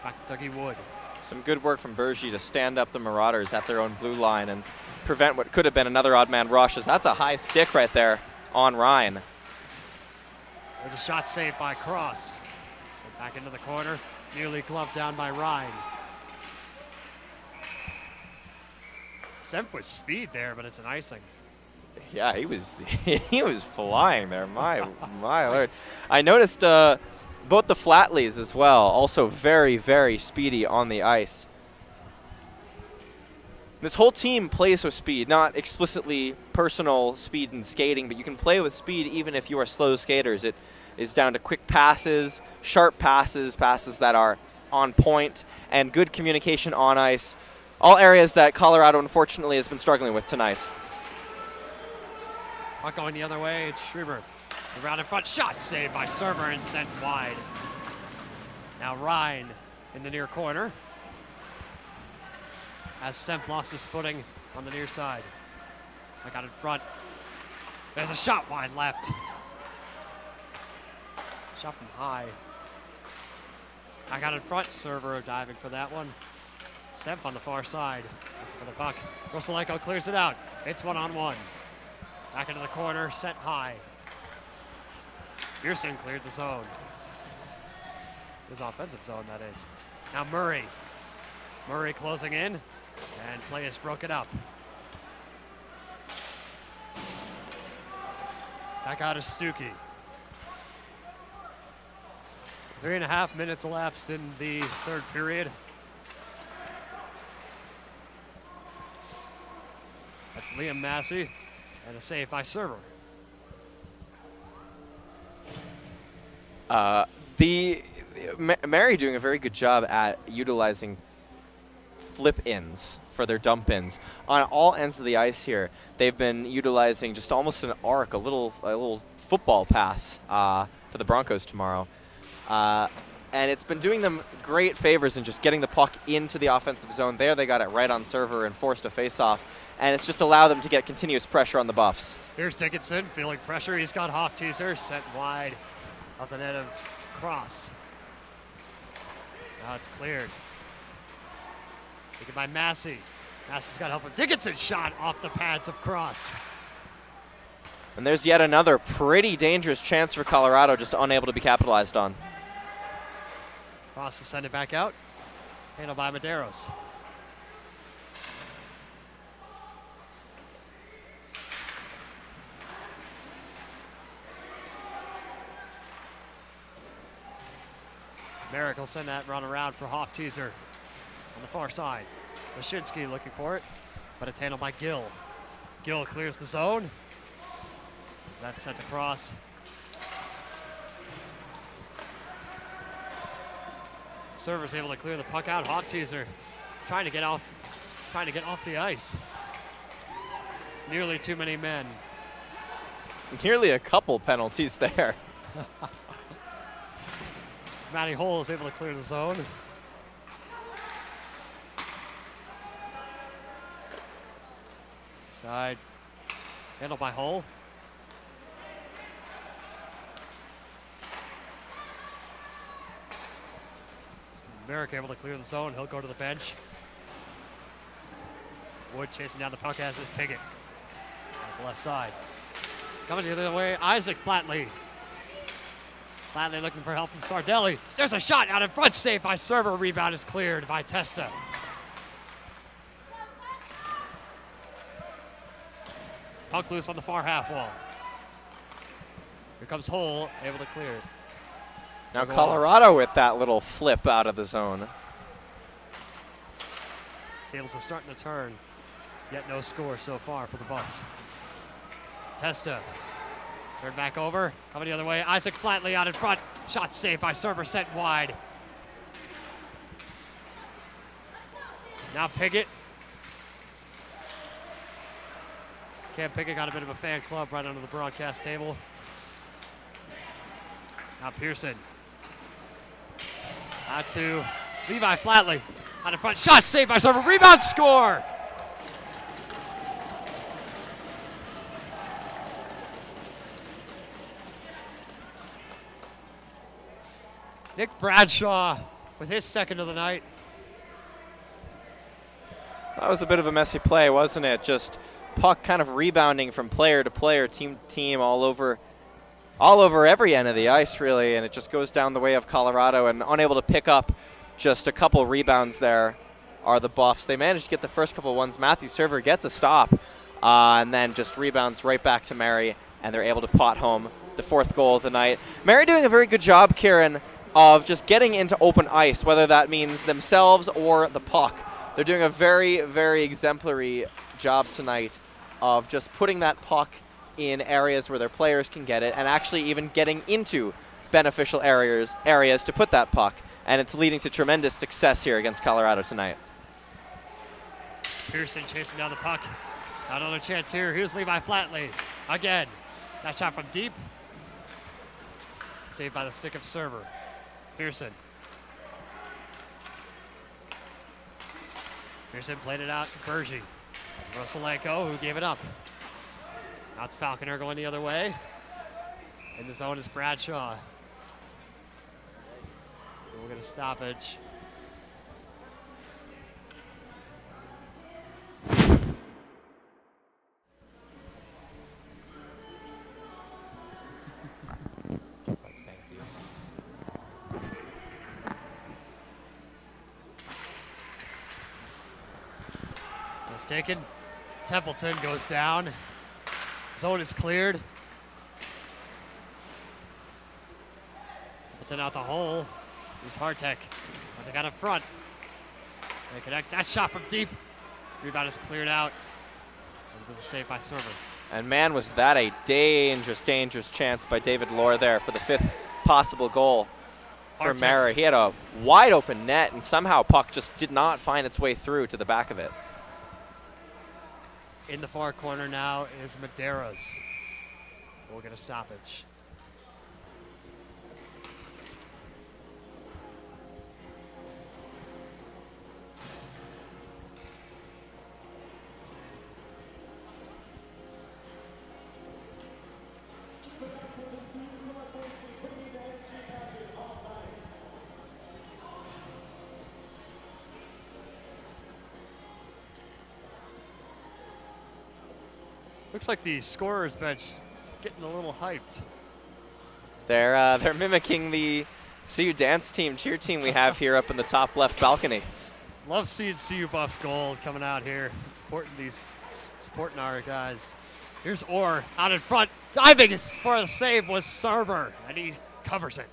Back to Dougie Wood. Some good work from Bergy to stand up the Marauders at their own blue line and prevent what could have been another odd man rush. That's a high stick right there on Ryan. There's a shot saved by Cross. Sent back into the corner, nearly gloved down by Ryan. Sent with speed there, but it's an icing. Yeah, he was he was flying there. My Lord. I noticed both the Flatleys as well, also very, very speedy on the ice. This whole team plays with speed, not explicitly personal speed and skating, but you can play with speed even if you are slow skaters. It is down to quick passes, sharp passes, passes that are on point, and good communication on ice. All areas that Colorado, unfortunately, has been struggling with tonight. Puck going the other way, it's Schreiber. Around in front, shot saved by Server and sent wide. Now Ryan in the near corner. As Semp lost his footing on the near side. Puck out in front. There's a shot wide left. Shot from high. Back out in front, Server diving for that one. Semp on the far side for the puck. Rosalenko clears it out. It's 1-on-1. Back into the corner, sent high. Pearson cleared the zone. His offensive zone, that is. Now Murray. Murray closing in, and play is broken up. Back out of Stuckey. 3.5 minutes elapsed in the third period. That's Liam Massey, and a save by server. Mary doing a very good job at utilizing flip-ins for their dump-ins. On all ends of the ice here, they've been utilizing just almost an arc, a little football pass for the Broncos tomorrow. And it's been doing them great favors in just getting the puck into the offensive zone. There they got it right on server and forced a face-off. And it's just allowed them to get continuous pressure on the Buffs. Here's Dickinson feeling pressure. He's got Hofteaser sent wide off the net of Cross. Now it's cleared. Taken by Massey. Massey's got help from Dickinson. Shot off the pads of Cross. And there's yet another pretty dangerous chance for Colorado, just unable to be capitalized on. Cross is send it back out. Handled by Medeiros. Merrick will send that run around for Hofteaser on the far side. Lashinsky looking for it, but it's handled by Gill. Gill clears the zone. That's sent across. Server's able to clear the puck out. Hofteaser trying to get off the ice. Nearly too many men. Nearly a couple penalties there. Matty Hole is able to clear the zone. Side handled by Hull. Merrick able to clear the zone. He'll go to the bench. Wood chasing down the puck as is Piggott. At the left side. Coming the other way, Isaac Flatley. Flatley looking for help from Sardelli. There's a shot out in front, saved by server. Rebound is cleared by Testa. Puck loose on the far half wall. Here comes Hull, able to clear it. Now Colorado with that little flip out of the zone. Tables are starting to turn, yet no score so far for the Bucks. Testa, turned back over, coming the other way. Isaac Flatley out in front. Shot saved by server, sent wide. Now Piggott. Cam Piggott got a bit of a fan club right under the broadcast table. Now Pearson. Out to Levi Flatley. Out in front, shot saved by server, rebound, score! Nick Bradshaw with his second of the night. That was a bit of a messy play, wasn't it? Just puck kind of rebounding from player to player, team to team, all over every end of the ice, really, and it just goes down the way of Colorado, and unable to pick up just a couple rebounds there are the Buffs. They managed to get the first couple ones. Matthew Server gets a stop, and then just rebounds right back to Mary, and they're able to pot home the fourth goal of the night. Mary doing a very good job, Kieran, of just getting into open ice, whether that means themselves or the puck. They're doing a very, very exemplary job tonight of just putting that puck in areas where their players can get it, and actually even getting into beneficial areas to put that puck. And it's leading to tremendous success here against Colorado tonight. Pearson chasing down the puck. Got another chance here. Here's Levi Flatley. Again. That shot from deep. Saved by the stick of server. Pearson. Pearson played it out to Bergy. Rosalenko, who gave it up. Now it's Falconer going the other way. In the zone is Bradshaw. We'll get a stoppage. It's taken. Templeton goes down. Zone is cleared. It's an out to hole. Here's Hartek. Hartek out in front. They connect. That shot from deep. Rebound is cleared out. It was a save by Server. And man, was that a dangerous, dangerous chance by David Lohr there for the 5th possible goal for Mary. He had a wide open net, and somehow puck just did not find its way through to the back of it. In the far corner now is Medeiros. We'll get a stoppage. Looks like the scorer's bench getting a little hyped. They're mimicking the CU dance team, cheer team we have here up in the top left balcony. Love seeing CU Buffs gold coming out here, supporting our guys. Here's Orr out in front, diving as far as the save was Server, and he covers it.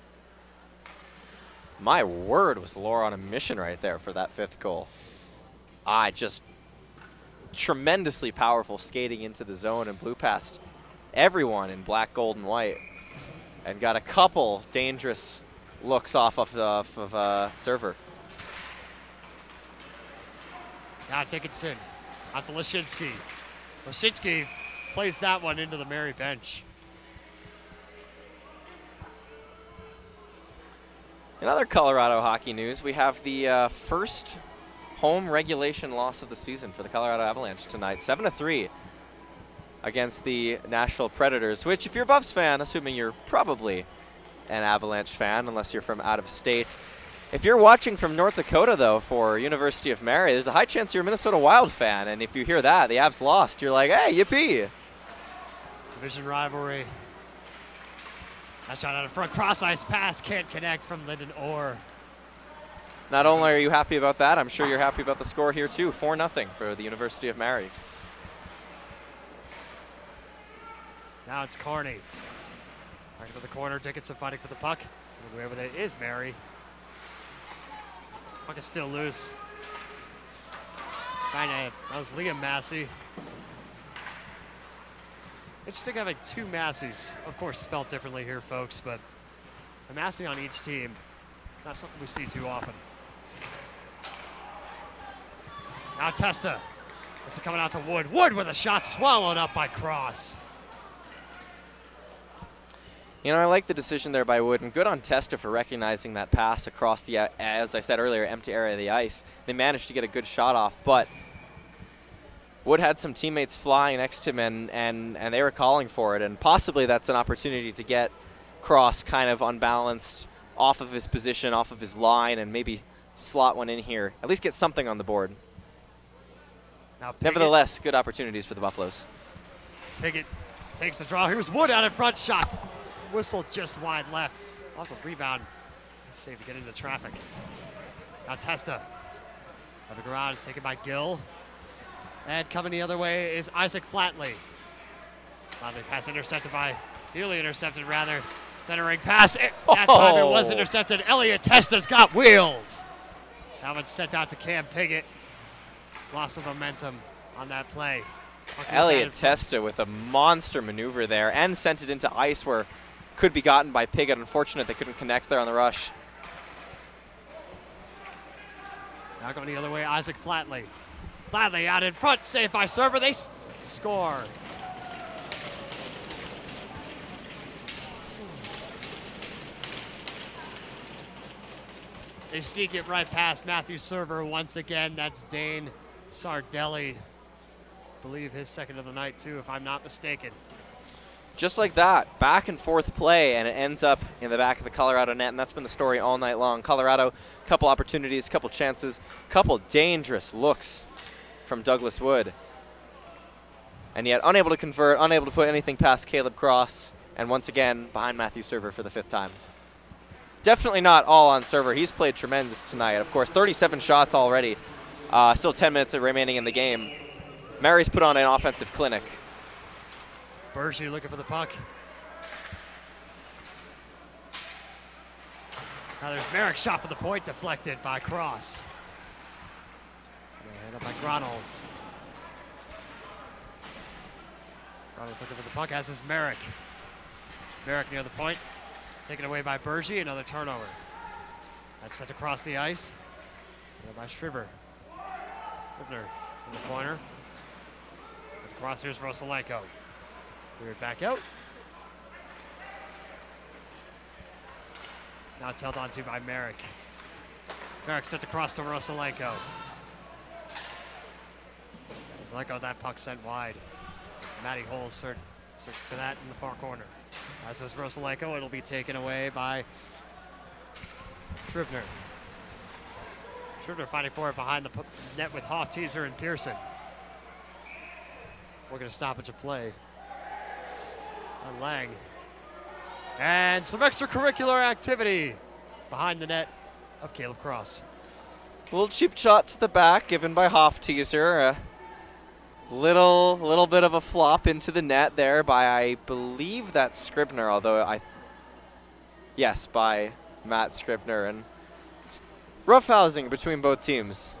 My word, was Lohr on a mission right there for that 5th goal. Just tremendously powerful skating into the zone and blew past everyone in black, gold, and white, and got a couple dangerous looks off of Server. Now Dickinson, out to Lashinsky. Lashinsky plays that one into the Mary bench. In other Colorado hockey news, we have the first home regulation loss of the season for the Colorado Avalanche tonight, 7-3 against the Nashville Predators, which if you're a Buffs fan, assuming you're probably an Avalanche fan unless you're from out of state. If you're watching from North Dakota, though, for University of Mary, there's a high chance you're a Minnesota Wild fan, and if you hear that, the Avs lost, you're like, hey, yippee. Division rivalry. That shot out in front, cross-ice pass, can't connect from Lyndon Orr. Not only are you happy about that, I'm sure you're happy about the score here, too. 4-0 for the University of Mary. Now it's Carney. Back into the corner, Dickinson fighting for the puck. Away with it is Mary. Puck is still loose. That was Liam Massey. Interesting having 2 Masseys. Of course, spelled differently here, folks, but a Massey on each team, not something we see too often. Now Testa. This is coming out to Wood. Wood with a shot swallowed up by Cross. You know, I like the decision there by Wood, and good on Testa for recognizing that pass across the, as I said earlier, empty area of the ice. They managed to get a good shot off, but Wood had some teammates flying next to him, and they were calling for it, and possibly that's an opportunity to get Cross kind of unbalanced off of his position, off of his line, and maybe slot one in here. At least get something on the board. Now Nevertheless, good opportunities for the Buffaloes. Piggott takes the draw. Here's Wood out in front. Shot. Whistle just wide left. Off the rebound. Save to get into traffic. Now Testa. Having around, taken by Gill. And coming the other way is Isaac Flatley. Flatley pass intercepted by, nearly intercepted rather. Centering pass. That time it was intercepted. Elliot Testa's got wheels. That one's sent out to Cam Piggott. Loss of momentum on that play. Elliot Testa with a monster maneuver there and sent it into ice where could be gotten by Piggott. Unfortunate they couldn't connect there on the rush. Now going the other way, Isaac Flatley. Flatley out in front, saved by Server. They score. They sneak it right past Matthew Server once again. That's Dane Sardelli. I believe his second of the night too, if I'm not mistaken. Just like that, back and forth play, and it ends up in the back of the Colorado net, and that's been the story all night long. Colorado, couple opportunities, couple chances, couple dangerous looks from Douglas Wood. And yet unable to convert, unable to put anything past Caleb Cross, and once again behind Matthew Server for the 5th time. Definitely not all on Server. He's played tremendous tonight. Of course, 37 shots already. Still 10 minutes remaining in the game. Mary's put on an offensive clinic. Bergy looking for the puck. Now there's Merrick's shot for the point, deflected by Cross. Handled by Gronals. Gronals looking for the puck, as is Merrick. Merrick near the point, taken away by Bergie, another turnover. That's sent across the ice. By Scribner. Scribner in the corner. Across, here's Rosalenko. Cleared back out. Now it's held on to by Merrick. Merrick sent across to Rosalenko. Rosalenko, that puck sent wide. As Matty Holes search for that in the far corner. As was Rosalenko, it'll be taken away by Scribner. Scribner fighting for it behind the net with Hoff, Teaser, and Pearson. We're going to stoppage of play on Lang. And some extracurricular activity behind the net of Caleb Cross. A little cheap shot to the back given by Hoff Teaser. A little bit of a flop into the net there by, I believe that's Scribner, although yes, by Matt Scribner. And rough housing between both teams.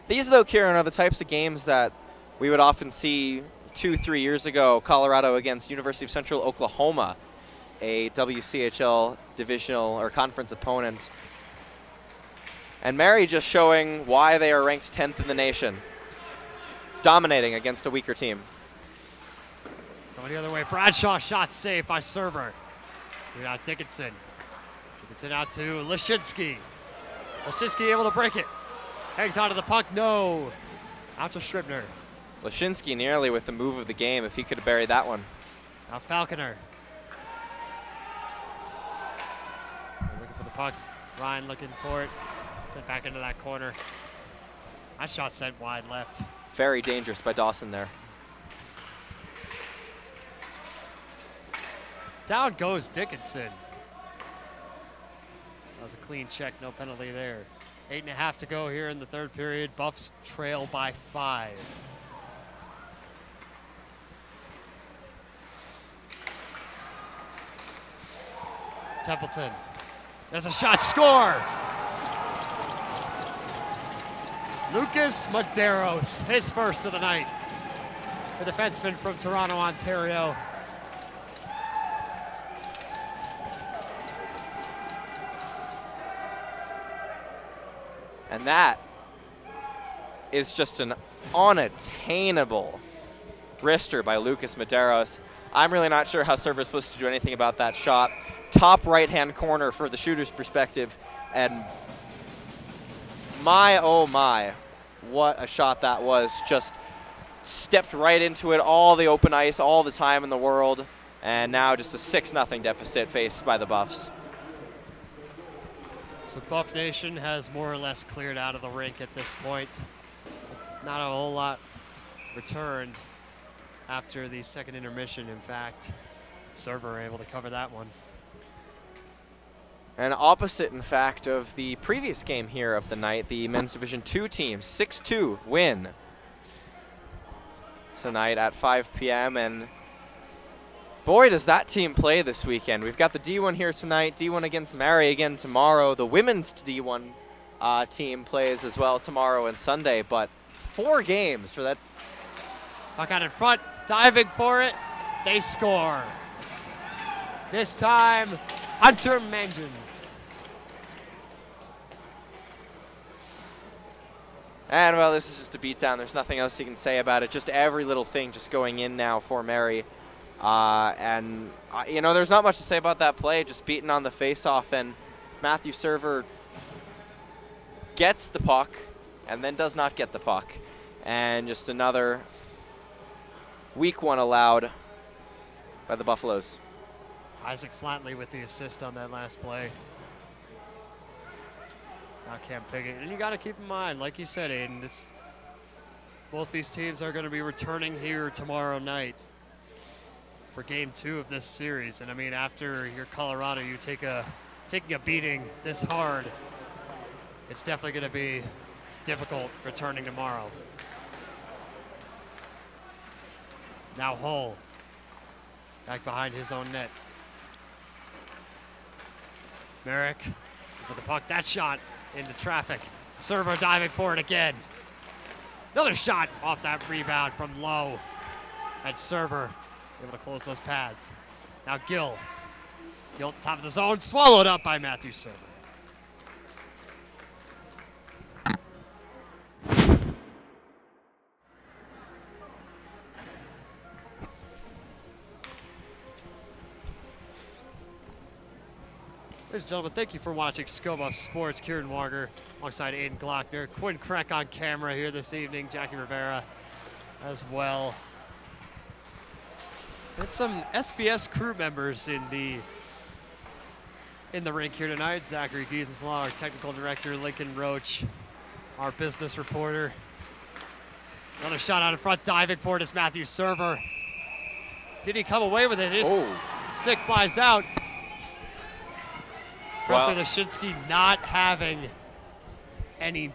These, though, Kieran, are the types of games that we would often see 2-3 years ago. Colorado against University of Central Oklahoma, a WCHL divisional or conference opponent. And Mary just showing why they are ranked 10th in the nation, dominating against a weaker team. Going the other way, Bradshaw shot saved by Server. Out Dickinson. Dickinson out to Lashinsky. Lashinsky able to break it. Hangs onto the puck, no. Out to Scribner. Lashinsky nearly with the move of the game if he could have buried that one. Now Falconer. Looking for the puck. Ryan looking for it. Sent back into that corner. That shot sent wide left. Very dangerous by Dawson there. Down goes Dickinson. That was a clean check, no penalty there. 8.5 to go here in the third period. Buffs trail by 5. Templeton. There's a shot, score! Lucas Medeiros, his first of the night. The defenseman from Toronto, Ontario. And that is just an unattainable wrister by Lucas Medeiros. I'm really not sure how Server's supposed to do anything about that shot. Top right-hand corner for the shooter's perspective. And my, oh my, what a shot that was. Just stepped right into it, all the open ice, all the time in the world. And now just a 6-0 deficit faced by the Buffs. So Buff Nation has more or less cleared out of the rink at this point. Not a whole lot returned after the second intermission, in fact. Server able to cover that one. And opposite, in fact, of the previous game here of the night, the Men's Division 2 team, 6-2 win tonight at 5 p.m. And boy, does that team play this weekend. We've got the D1 here tonight, D1 against Mary again tomorrow. The women's D1 team plays as well tomorrow and Sunday, but 4 games for that. Puck out in front, diving for it, they score. This time, Hunter Mangan. And, well, this is just a beatdown. There's nothing else you can say about it. Just every little thing just going in now for Mary. You know, there's not much to say about that play. Just beaten on the face-off, and Matthew Server gets the puck and then does not get the puck. And just another weak one allowed by the Buffaloes. Isaac Flatley with the assist on that last play. Now Cam Piggott. And you got to keep in mind, like you said, Aiden, both these teams are going to be returning here tomorrow night for game 2 of this series. And I mean, after your Colorado, you taking a beating this hard, it's definitely going to be difficult returning tomorrow. Now Hull back behind his own net. Merrick with the puck. That shot into traffic. Server diving for it again. Another shot off that rebound from Lowe. And Server able to close those pads. Now Gill top of the zone, swallowed up by Matthew Server. Ladies and gentlemen, thank you for watching Scoba Sports. Kieran Wager alongside Aiden Glockner. Quinn Kreck on camera here this evening. Jackie Rivera as well. And some SBS crew members in the rink here tonight. Zachary Giesenslaw, our technical director. Lincoln Roach, our business reporter. Another shot out in front, diving for it is Matthew Server. Did he come away with it? His stick flies out. Presley Lashinsky not having any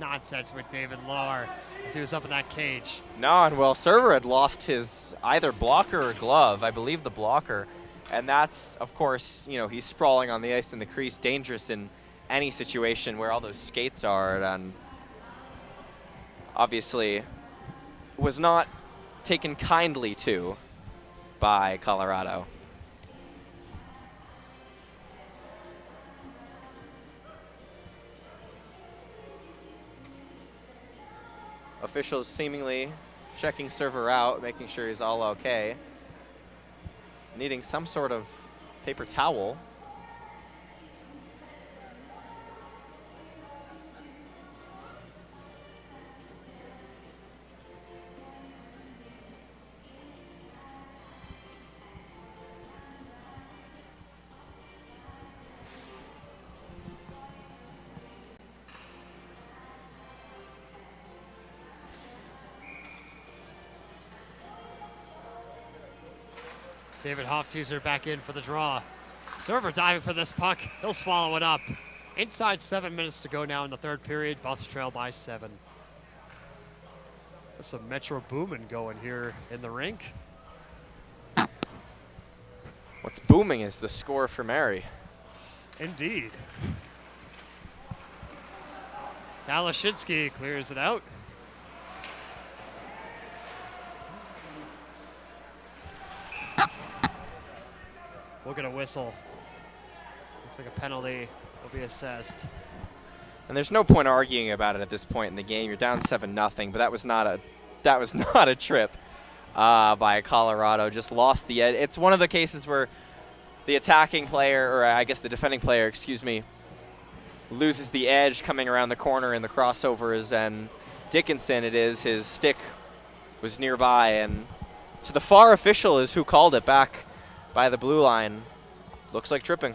nonsense with David Lohr as he was up in that cage. No, and well, Server had lost his either blocker or glove, I believe the blocker. And that's, of course, you know, he's sprawling on the ice in the crease, dangerous in any situation where all those skates are, and obviously was not taken kindly to by Colorado. Officials seemingly checking Server out, making sure he's all okay. Needing some sort of paper towel. David Hofteaser back in for the draw. Server diving for this puck. He'll swallow it up. Inside 7 minutes to go now in the third period. Buffs trail by 7. There's some Metro Boomin' going here in the rink. What's booming is the score for Mary. Indeed. Now Lashinsky clears it out. We'll get a whistle. Looks like a penalty will be assessed. And there's no point arguing about it at this point in the game. You're down 7-0, but that was not a trip by Colorado. Just lost the edge. It's one of the cases where the attacking player, or I guess the defending player, excuse me, loses the edge coming around the corner in the crossovers, and Dickinson, his stick was nearby, and to the far official is who called it back by the blue line. Looks like tripping.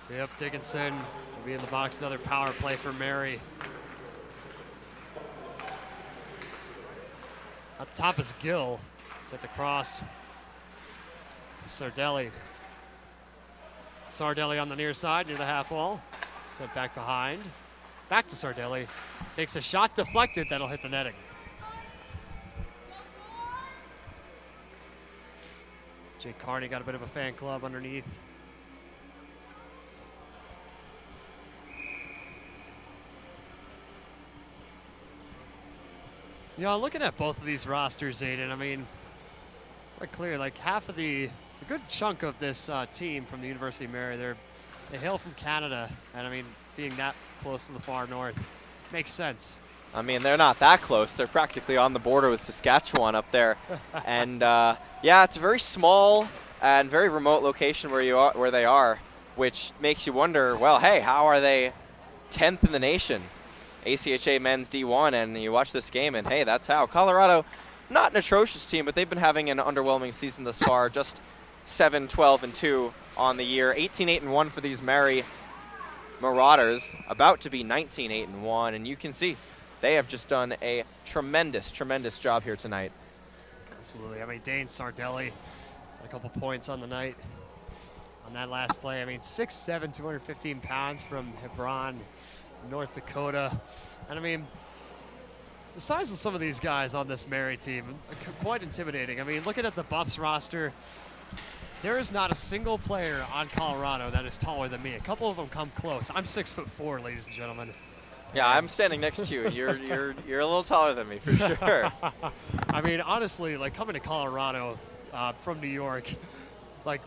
So yep, Dickinson will be in the box. Another power play for Mary. At the top is Gill. Set across to Sardelli. Sardelli on the near side near the half wall. Set back behind. Back to Sardelli. Takes a shot deflected. That'll hit the netting. Jake Carney got a bit of a fan club underneath. You know, looking at both of these rosters, Aiden, I mean, quite clear, like half of a good chunk of this team from the University of Mary, they hail from Canada, and I mean, being that close to the far north makes sense. I mean, they're not that close. They're practically on the border with Saskatchewan up there. And yeah, it's a very small and very remote location where they are, which makes you wonder, well, hey, how are they 10th in the nation? ACHA men's D1, and you watch this game, and hey, that's how. Colorado, not an atrocious team, but they've been having an underwhelming season thus far. Just 7-12-2 on the year. 18-8-1 for these Mary Marauders, about to be 19-8-1, and you can see they have just done a tremendous, tremendous job here tonight. Absolutely. I mean, Dane Sardelli got a couple points on the night on that last play. I mean, 6'7", 215 pounds from Hebron, North Dakota. And I mean, The size of some of these guys on this Mary team are quite intimidating. I mean, looking at the Buffs roster, there is not a single player on Colorado that is taller than me. A couple of them come close. I'm 6'4", ladies and gentlemen. Yeah, I'm standing next to you. You're a little taller than me for sure. I mean, honestly, like coming to Colorado from New York, like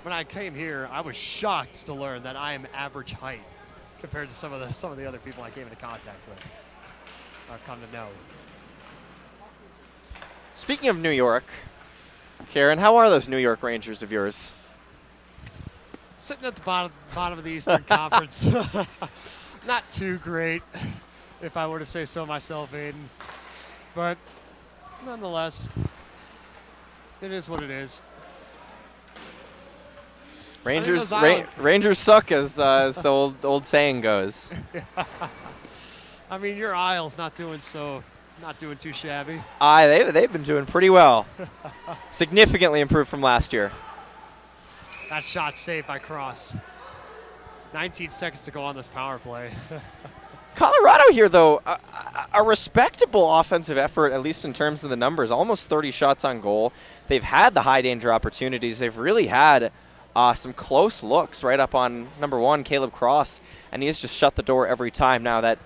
when I came here, I was shocked to learn that I am average height compared to some of the other people I came into contact with. I've come to know. Speaking of New York, Karen, how are those New York Rangers of yours? Sitting at the bottom of the Eastern Conference. Not too great, if I were to say so myself, Aiden. But nonetheless, it is what it is. Rangers suck, as the old saying goes. I mean, your Isles not doing too shabby. They've been doing pretty well. Significantly improved from last year. That shot saved by Cross. 19 seconds to go on this power play. Colorado here, though, a respectable offensive effort, at least in terms of the numbers. Almost 30 shots on goal. They've had the high-danger opportunities. They've really had some close looks right up on number 1, Caleb Cross, and he has just shut the door every time. Now that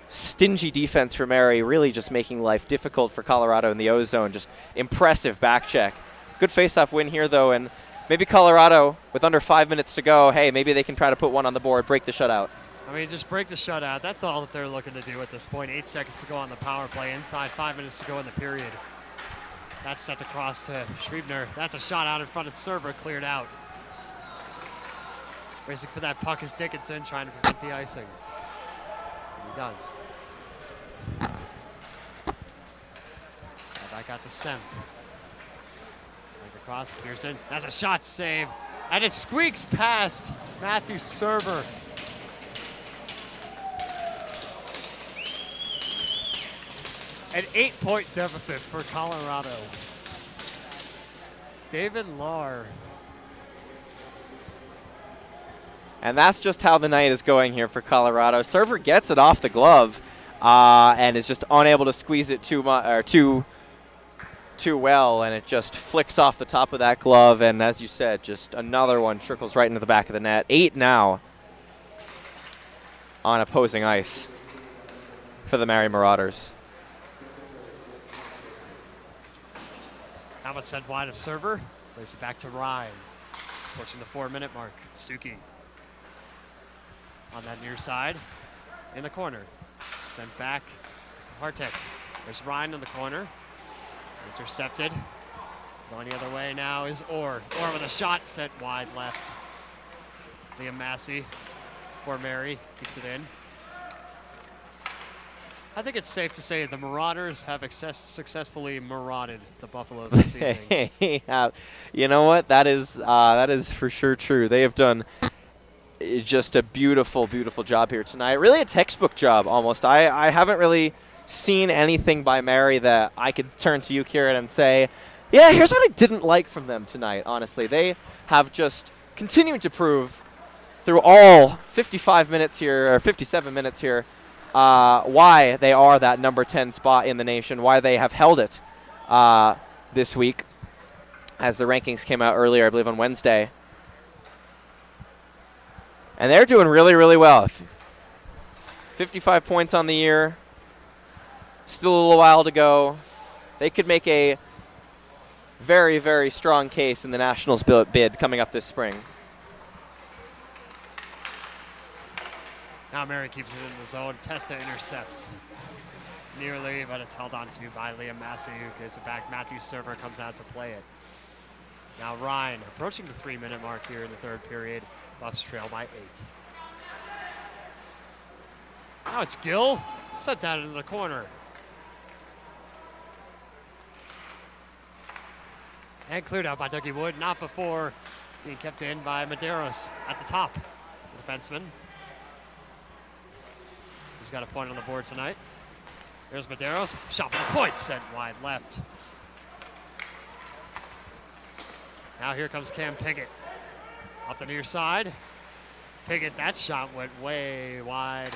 stingy defense for Mary really just making life difficult for Colorado in the O-zone. Just impressive back check. Good face-off win here, though, and maybe Colorado, with under 5 minutes to go, hey, maybe they can try to put one on the board, break the shutout. I mean, just break the shutout. That's all that they're looking to do at this point. 8 seconds to go on the power play. Inside 5 minutes to go in the period. That's set across to Schriebner. That's a shot out in front of server, cleared out. Racing for that puck is Dickinson, trying to prevent the icing. And he does. Back out to Semp. Across Pearson. That's a shot save. And it squeaks past Matthew Server. An 8-point deficit for Colorado. David Lahr. And that's just how the night is going here for Colorado. Server gets it off the glove and is just unable to squeeze it too well, and it just flicks off the top of that glove, and as you said, just another one trickles right into the back of the net. 8 now on opposing ice for the Mary Marauders. Helmet sent wide of Server. Plays it back to Ryan. Pushing the 4-minute mark. Stuckey on that near side. In the corner. Sent back to Hartek. There's Ryan in the corner. Intercepted. Going the other way now is Orr. Orr with a shot sent wide left. Liam Massey for Mary. Keeps it in. I think it's safe to say the Marauders have successfully marauded the Buffaloes this evening. You know what? That is for sure true. They have done just a beautiful, beautiful job here tonight. Really a textbook job almost. I haven't really seen anything by Mary that I could turn to you, Kieran, and say, yeah, here's what I didn't like from them tonight, honestly. They have just continued to prove through all 55 minutes here, or 57 minutes here, why they are that number 10 spot in the nation, why they have held it this week, as the rankings came out earlier, I believe on Wednesday. And they're doing really, really well. 55 points on the year. Still a little while to go. They could make a very, very strong case in the Nationals bid coming up this spring. Now Mary keeps it in the zone. Testa intercepts. Nearly, but it's held on to by Liam Massey, who gives it back. Matthew Server comes out to play it. Now Ryan approaching the 3-minute mark here in the third period. Buffs trail by 8. Now it's Gill. Set that into the corner. And cleared out by Dougie Wood. Not before being kept in by Medeiros at the top. The defenseman. He's got a point on the board tonight. There's Medeiros. Shot for the point. Sent wide left. Now here comes Cam Piggott. Up the near side. Piggott, that shot went way wide.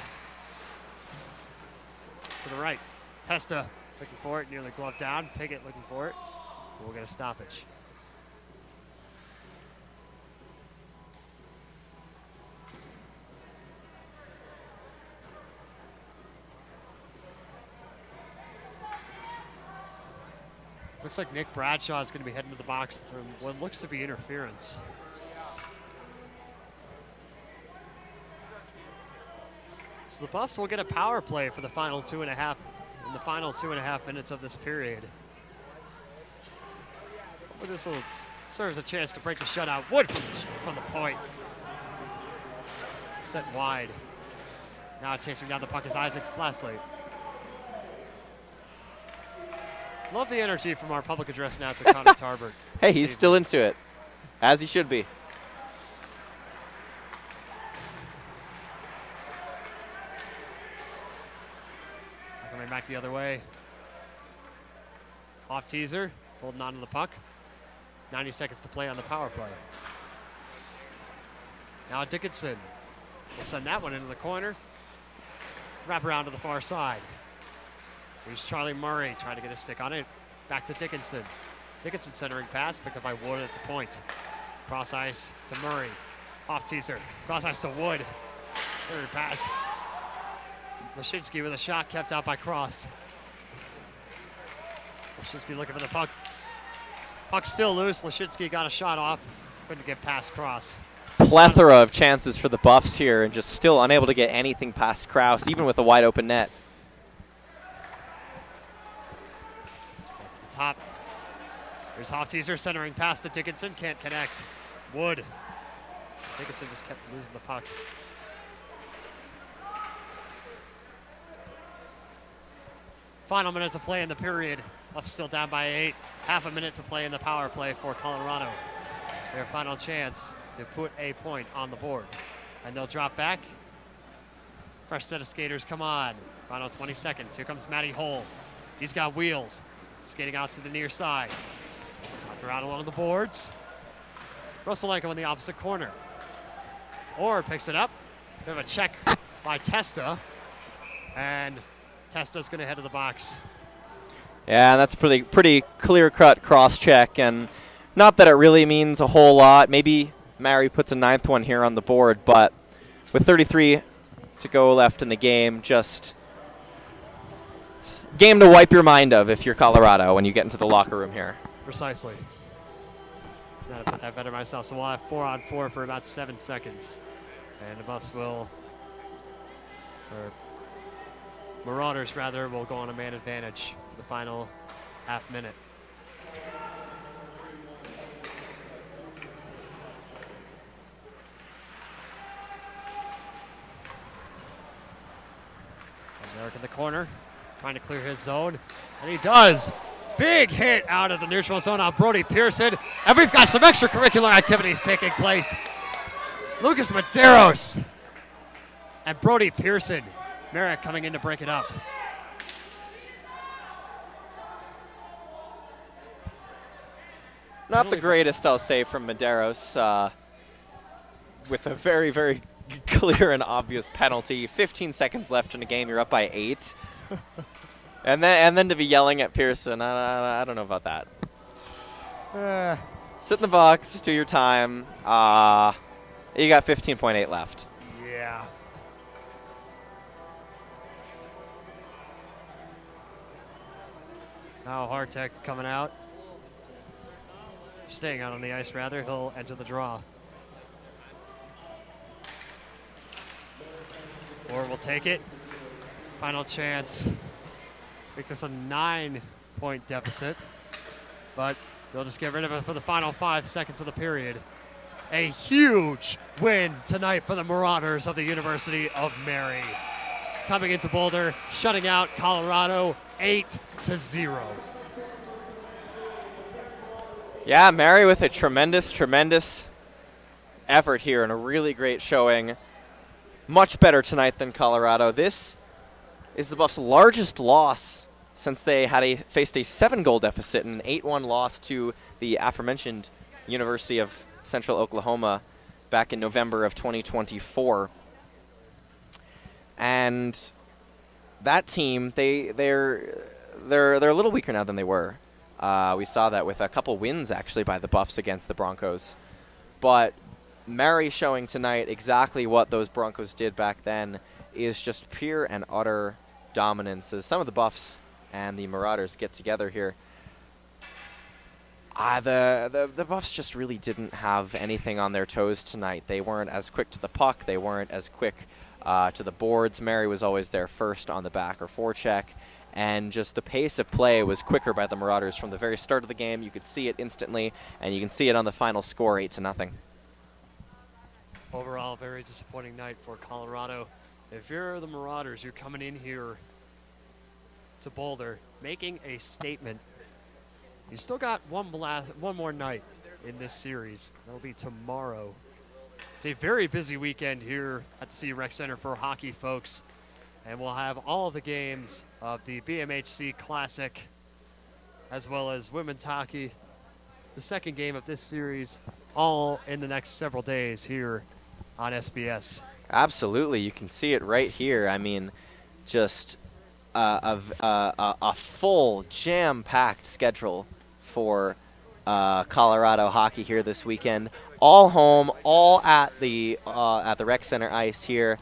To the right. Testa looking for it, nearly gloved down. Piggott looking for it. We'll get a stoppage. Looks like Nick Bradshaw is going to be heading to the box from what looks to be interference. So the Buffs will get a power play for the final 2.5 minutes of this period. But this will serves a chance to break the shutout. Wood from the point. Set wide. Now chasing down the puck is Isaac Flasley. Love the energy from our public address announcer, Connor Tarbert. Hey, he's still into it, as he should be. Coming back the other way. Off teaser, holding on to the puck. 90 seconds to play on the power play. Now Dickinson will send that one into the corner. Wrap around to the far side. Here's Charlie Murray trying to get a stick on it. Back to Dickinson. Dickinson centering pass, picked up by Wood at the point. Cross ice to Murray. Off teaser. Cross ice to Wood. Third pass. Lashinsky with a shot kept out by Cross. Lashinsky looking for the puck. Puck still loose. Lashinsky got a shot off. Couldn't get past Cross. Plethora of chances for the Buffs here and just still unable to get anything past Krause, even with a wide open net. Top. Here's Hofteaser centering pass to Dickinson. Can't connect. Wood. Dickinson just kept losing the puck. Final minutes of play in the period. Up still down by 8. Half a minute to play in the power play for Colorado. Their final chance to put a point on the board. And they'll drop back. Fresh set of skaters come on. Final 20 seconds. Here comes Matty Hole. He's got wheels. Skating out to the near side. Out along the boards. Rosalenko in the opposite corner. Orr picks it up. We have a check by Testa. And Testa's going to head to the box. Yeah, that's pretty clear-cut cross-check. And not that it really means a whole lot. Maybe Mary puts a 9th one here on the board. But with 33 to go left in the game, just game to wipe your mind of if you're Colorado when you get into the locker room here. Precisely. Gotta put that better myself. So we'll have 4-on-4 for about 7 seconds. And the Buffs will, or Marauders rather, will go on a man advantage for the final half minute. And Merrick in the corner, trying to clear his zone, and he does. Big hit out of the neutral zone on Brody Pearson, and we've got some extracurricular activities taking place. Lucas Medeiros and Brody Pearson. Merrick coming in to break it up. Not the greatest, I'll say, from Medeiros, with a very, very clear and obvious penalty. 15 seconds left in the game, you're up by 8. And then to be yelling at Pearson, I don't know about that. Sit in the box, do your time. You got 15.8 left. Yeah. Now Hartek coming out. Staying out on the ice, rather. He'll enter the draw. Or will take it. Final chance. Make this a 9-point deficit. But they'll just get rid of it for the final 5 seconds of the period. A huge win tonight for the Marauders of the University of Mary. Coming into Boulder, shutting out Colorado 8-0. Yeah, Mary with a tremendous effort here and a really great showing. Much better tonight than Colorado. This is the Buffs' largest loss since they had faced a 7-goal deficit and an 8-1 loss to the aforementioned University of Central Oklahoma back in November of 2024. And that team, they're a little weaker now than they were. We saw that with a couple wins actually by the Buffs against the Broncos. But Mary showing tonight exactly what those Broncos did back then is just pure and utter dominance as some of the Buffs and the Marauders get together here. The Buffs just really didn't have anything on their toes tonight. They weren't as quick to the puck. They weren't as quick to the boards. Mary was always there first on the back or forecheck. And just the pace of play was quicker by the Marauders from the very start of the game. You could see it instantly, and you can see it on the final score, 8-0. Overall, very disappointing night for Colorado. If you're the Marauders, you're coming in here to Boulder, making a statement. You still got one more night in this series. That'll be tomorrow. It's a very busy weekend here at the CU Rec Center for hockey, folks. And we'll have all of the games of the BMHC Classic, as well as women's hockey, the second game of this series, all in the next several days here on SBS. Absolutely. You can see it right here. I mean, just a full, jam-packed schedule for Colorado hockey here this weekend. All home, all at the Rec Center ice here.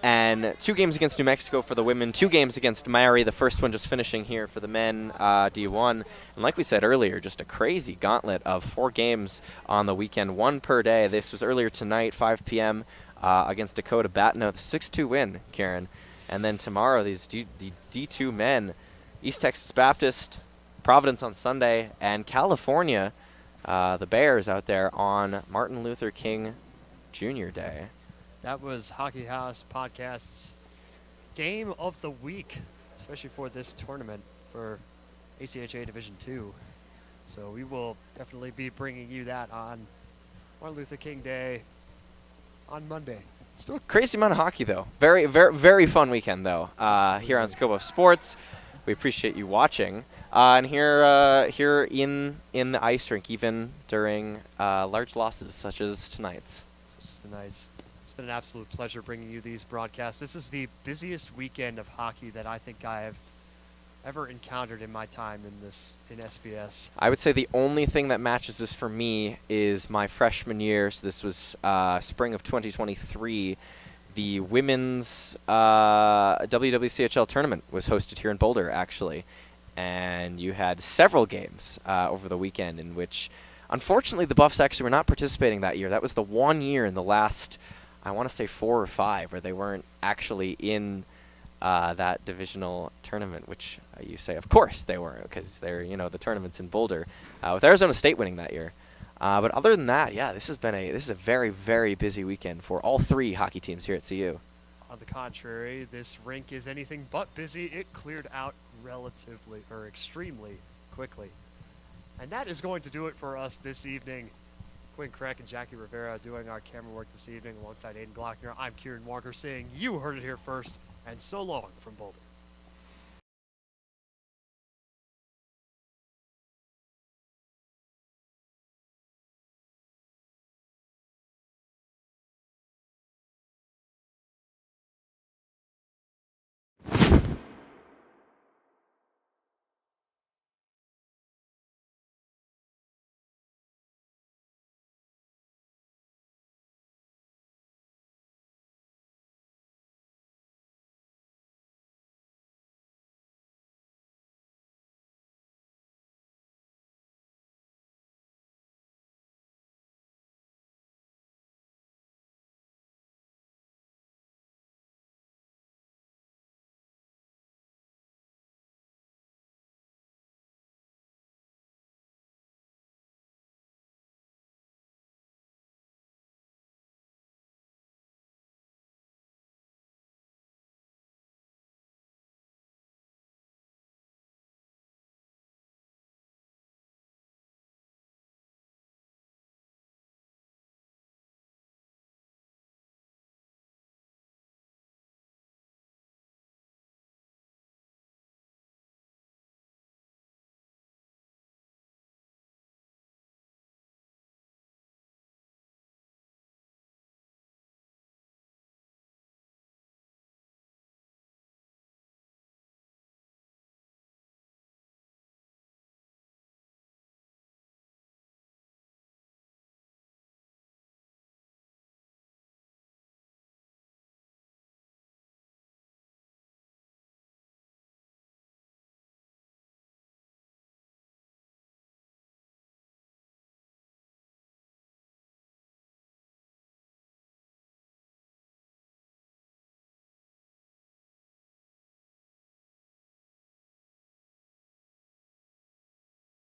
And 2 games against New Mexico for the women, 2 games against Mary, the first one just finishing here for the men, D1. And like we said earlier, just a crazy gauntlet of 4 games on the weekend, 1 per day. This was earlier tonight, 5 p.m. Against Dakota Batno, the 6-2 win, Karen. And then tomorrow, the D2 men, East Texas Baptist, Providence on Sunday, and California, the Bears out there on Martin Luther King Jr. Day. That was Hockey House Podcast's Game of the Week, especially for this tournament for ACHA Division II. So we will definitely be bringing you that on Martin Luther King Day on Monday. Still a crazy amount of hockey, though. Very, very, very fun weekend, though, here on Scope of Sports. We appreciate you watching. And here in the ice rink, even during large losses such as tonight's. It's been an absolute pleasure bringing you these broadcasts. This is the busiest weekend of hockey that I think I have ever encountered in my time in SBS. I would say the only thing that matches this for me is my freshman year. So this was spring of 2023. The women's WWCHL tournament was hosted here in Boulder, actually. And you had several games over the weekend in which, unfortunately, the Buffs actually were not participating that year. That was the one year in the last, I want to say 4 or 5, where they weren't actually in that divisional tournament, which you say, of course they weren't, because they're, the tournament's in Boulder, with Arizona State winning that year. But other than that, yeah, this is a very, very busy weekend for all 3 hockey teams here at CU. On the contrary, this rink is anything but busy. It cleared out extremely quickly. And that is going to do it for us this evening. Quinn Crack and Jackie Rivera doing our camera work this evening alongside Aiden Glockner. I'm Kieran Walker saying you heard it here first, and so long from Boulder.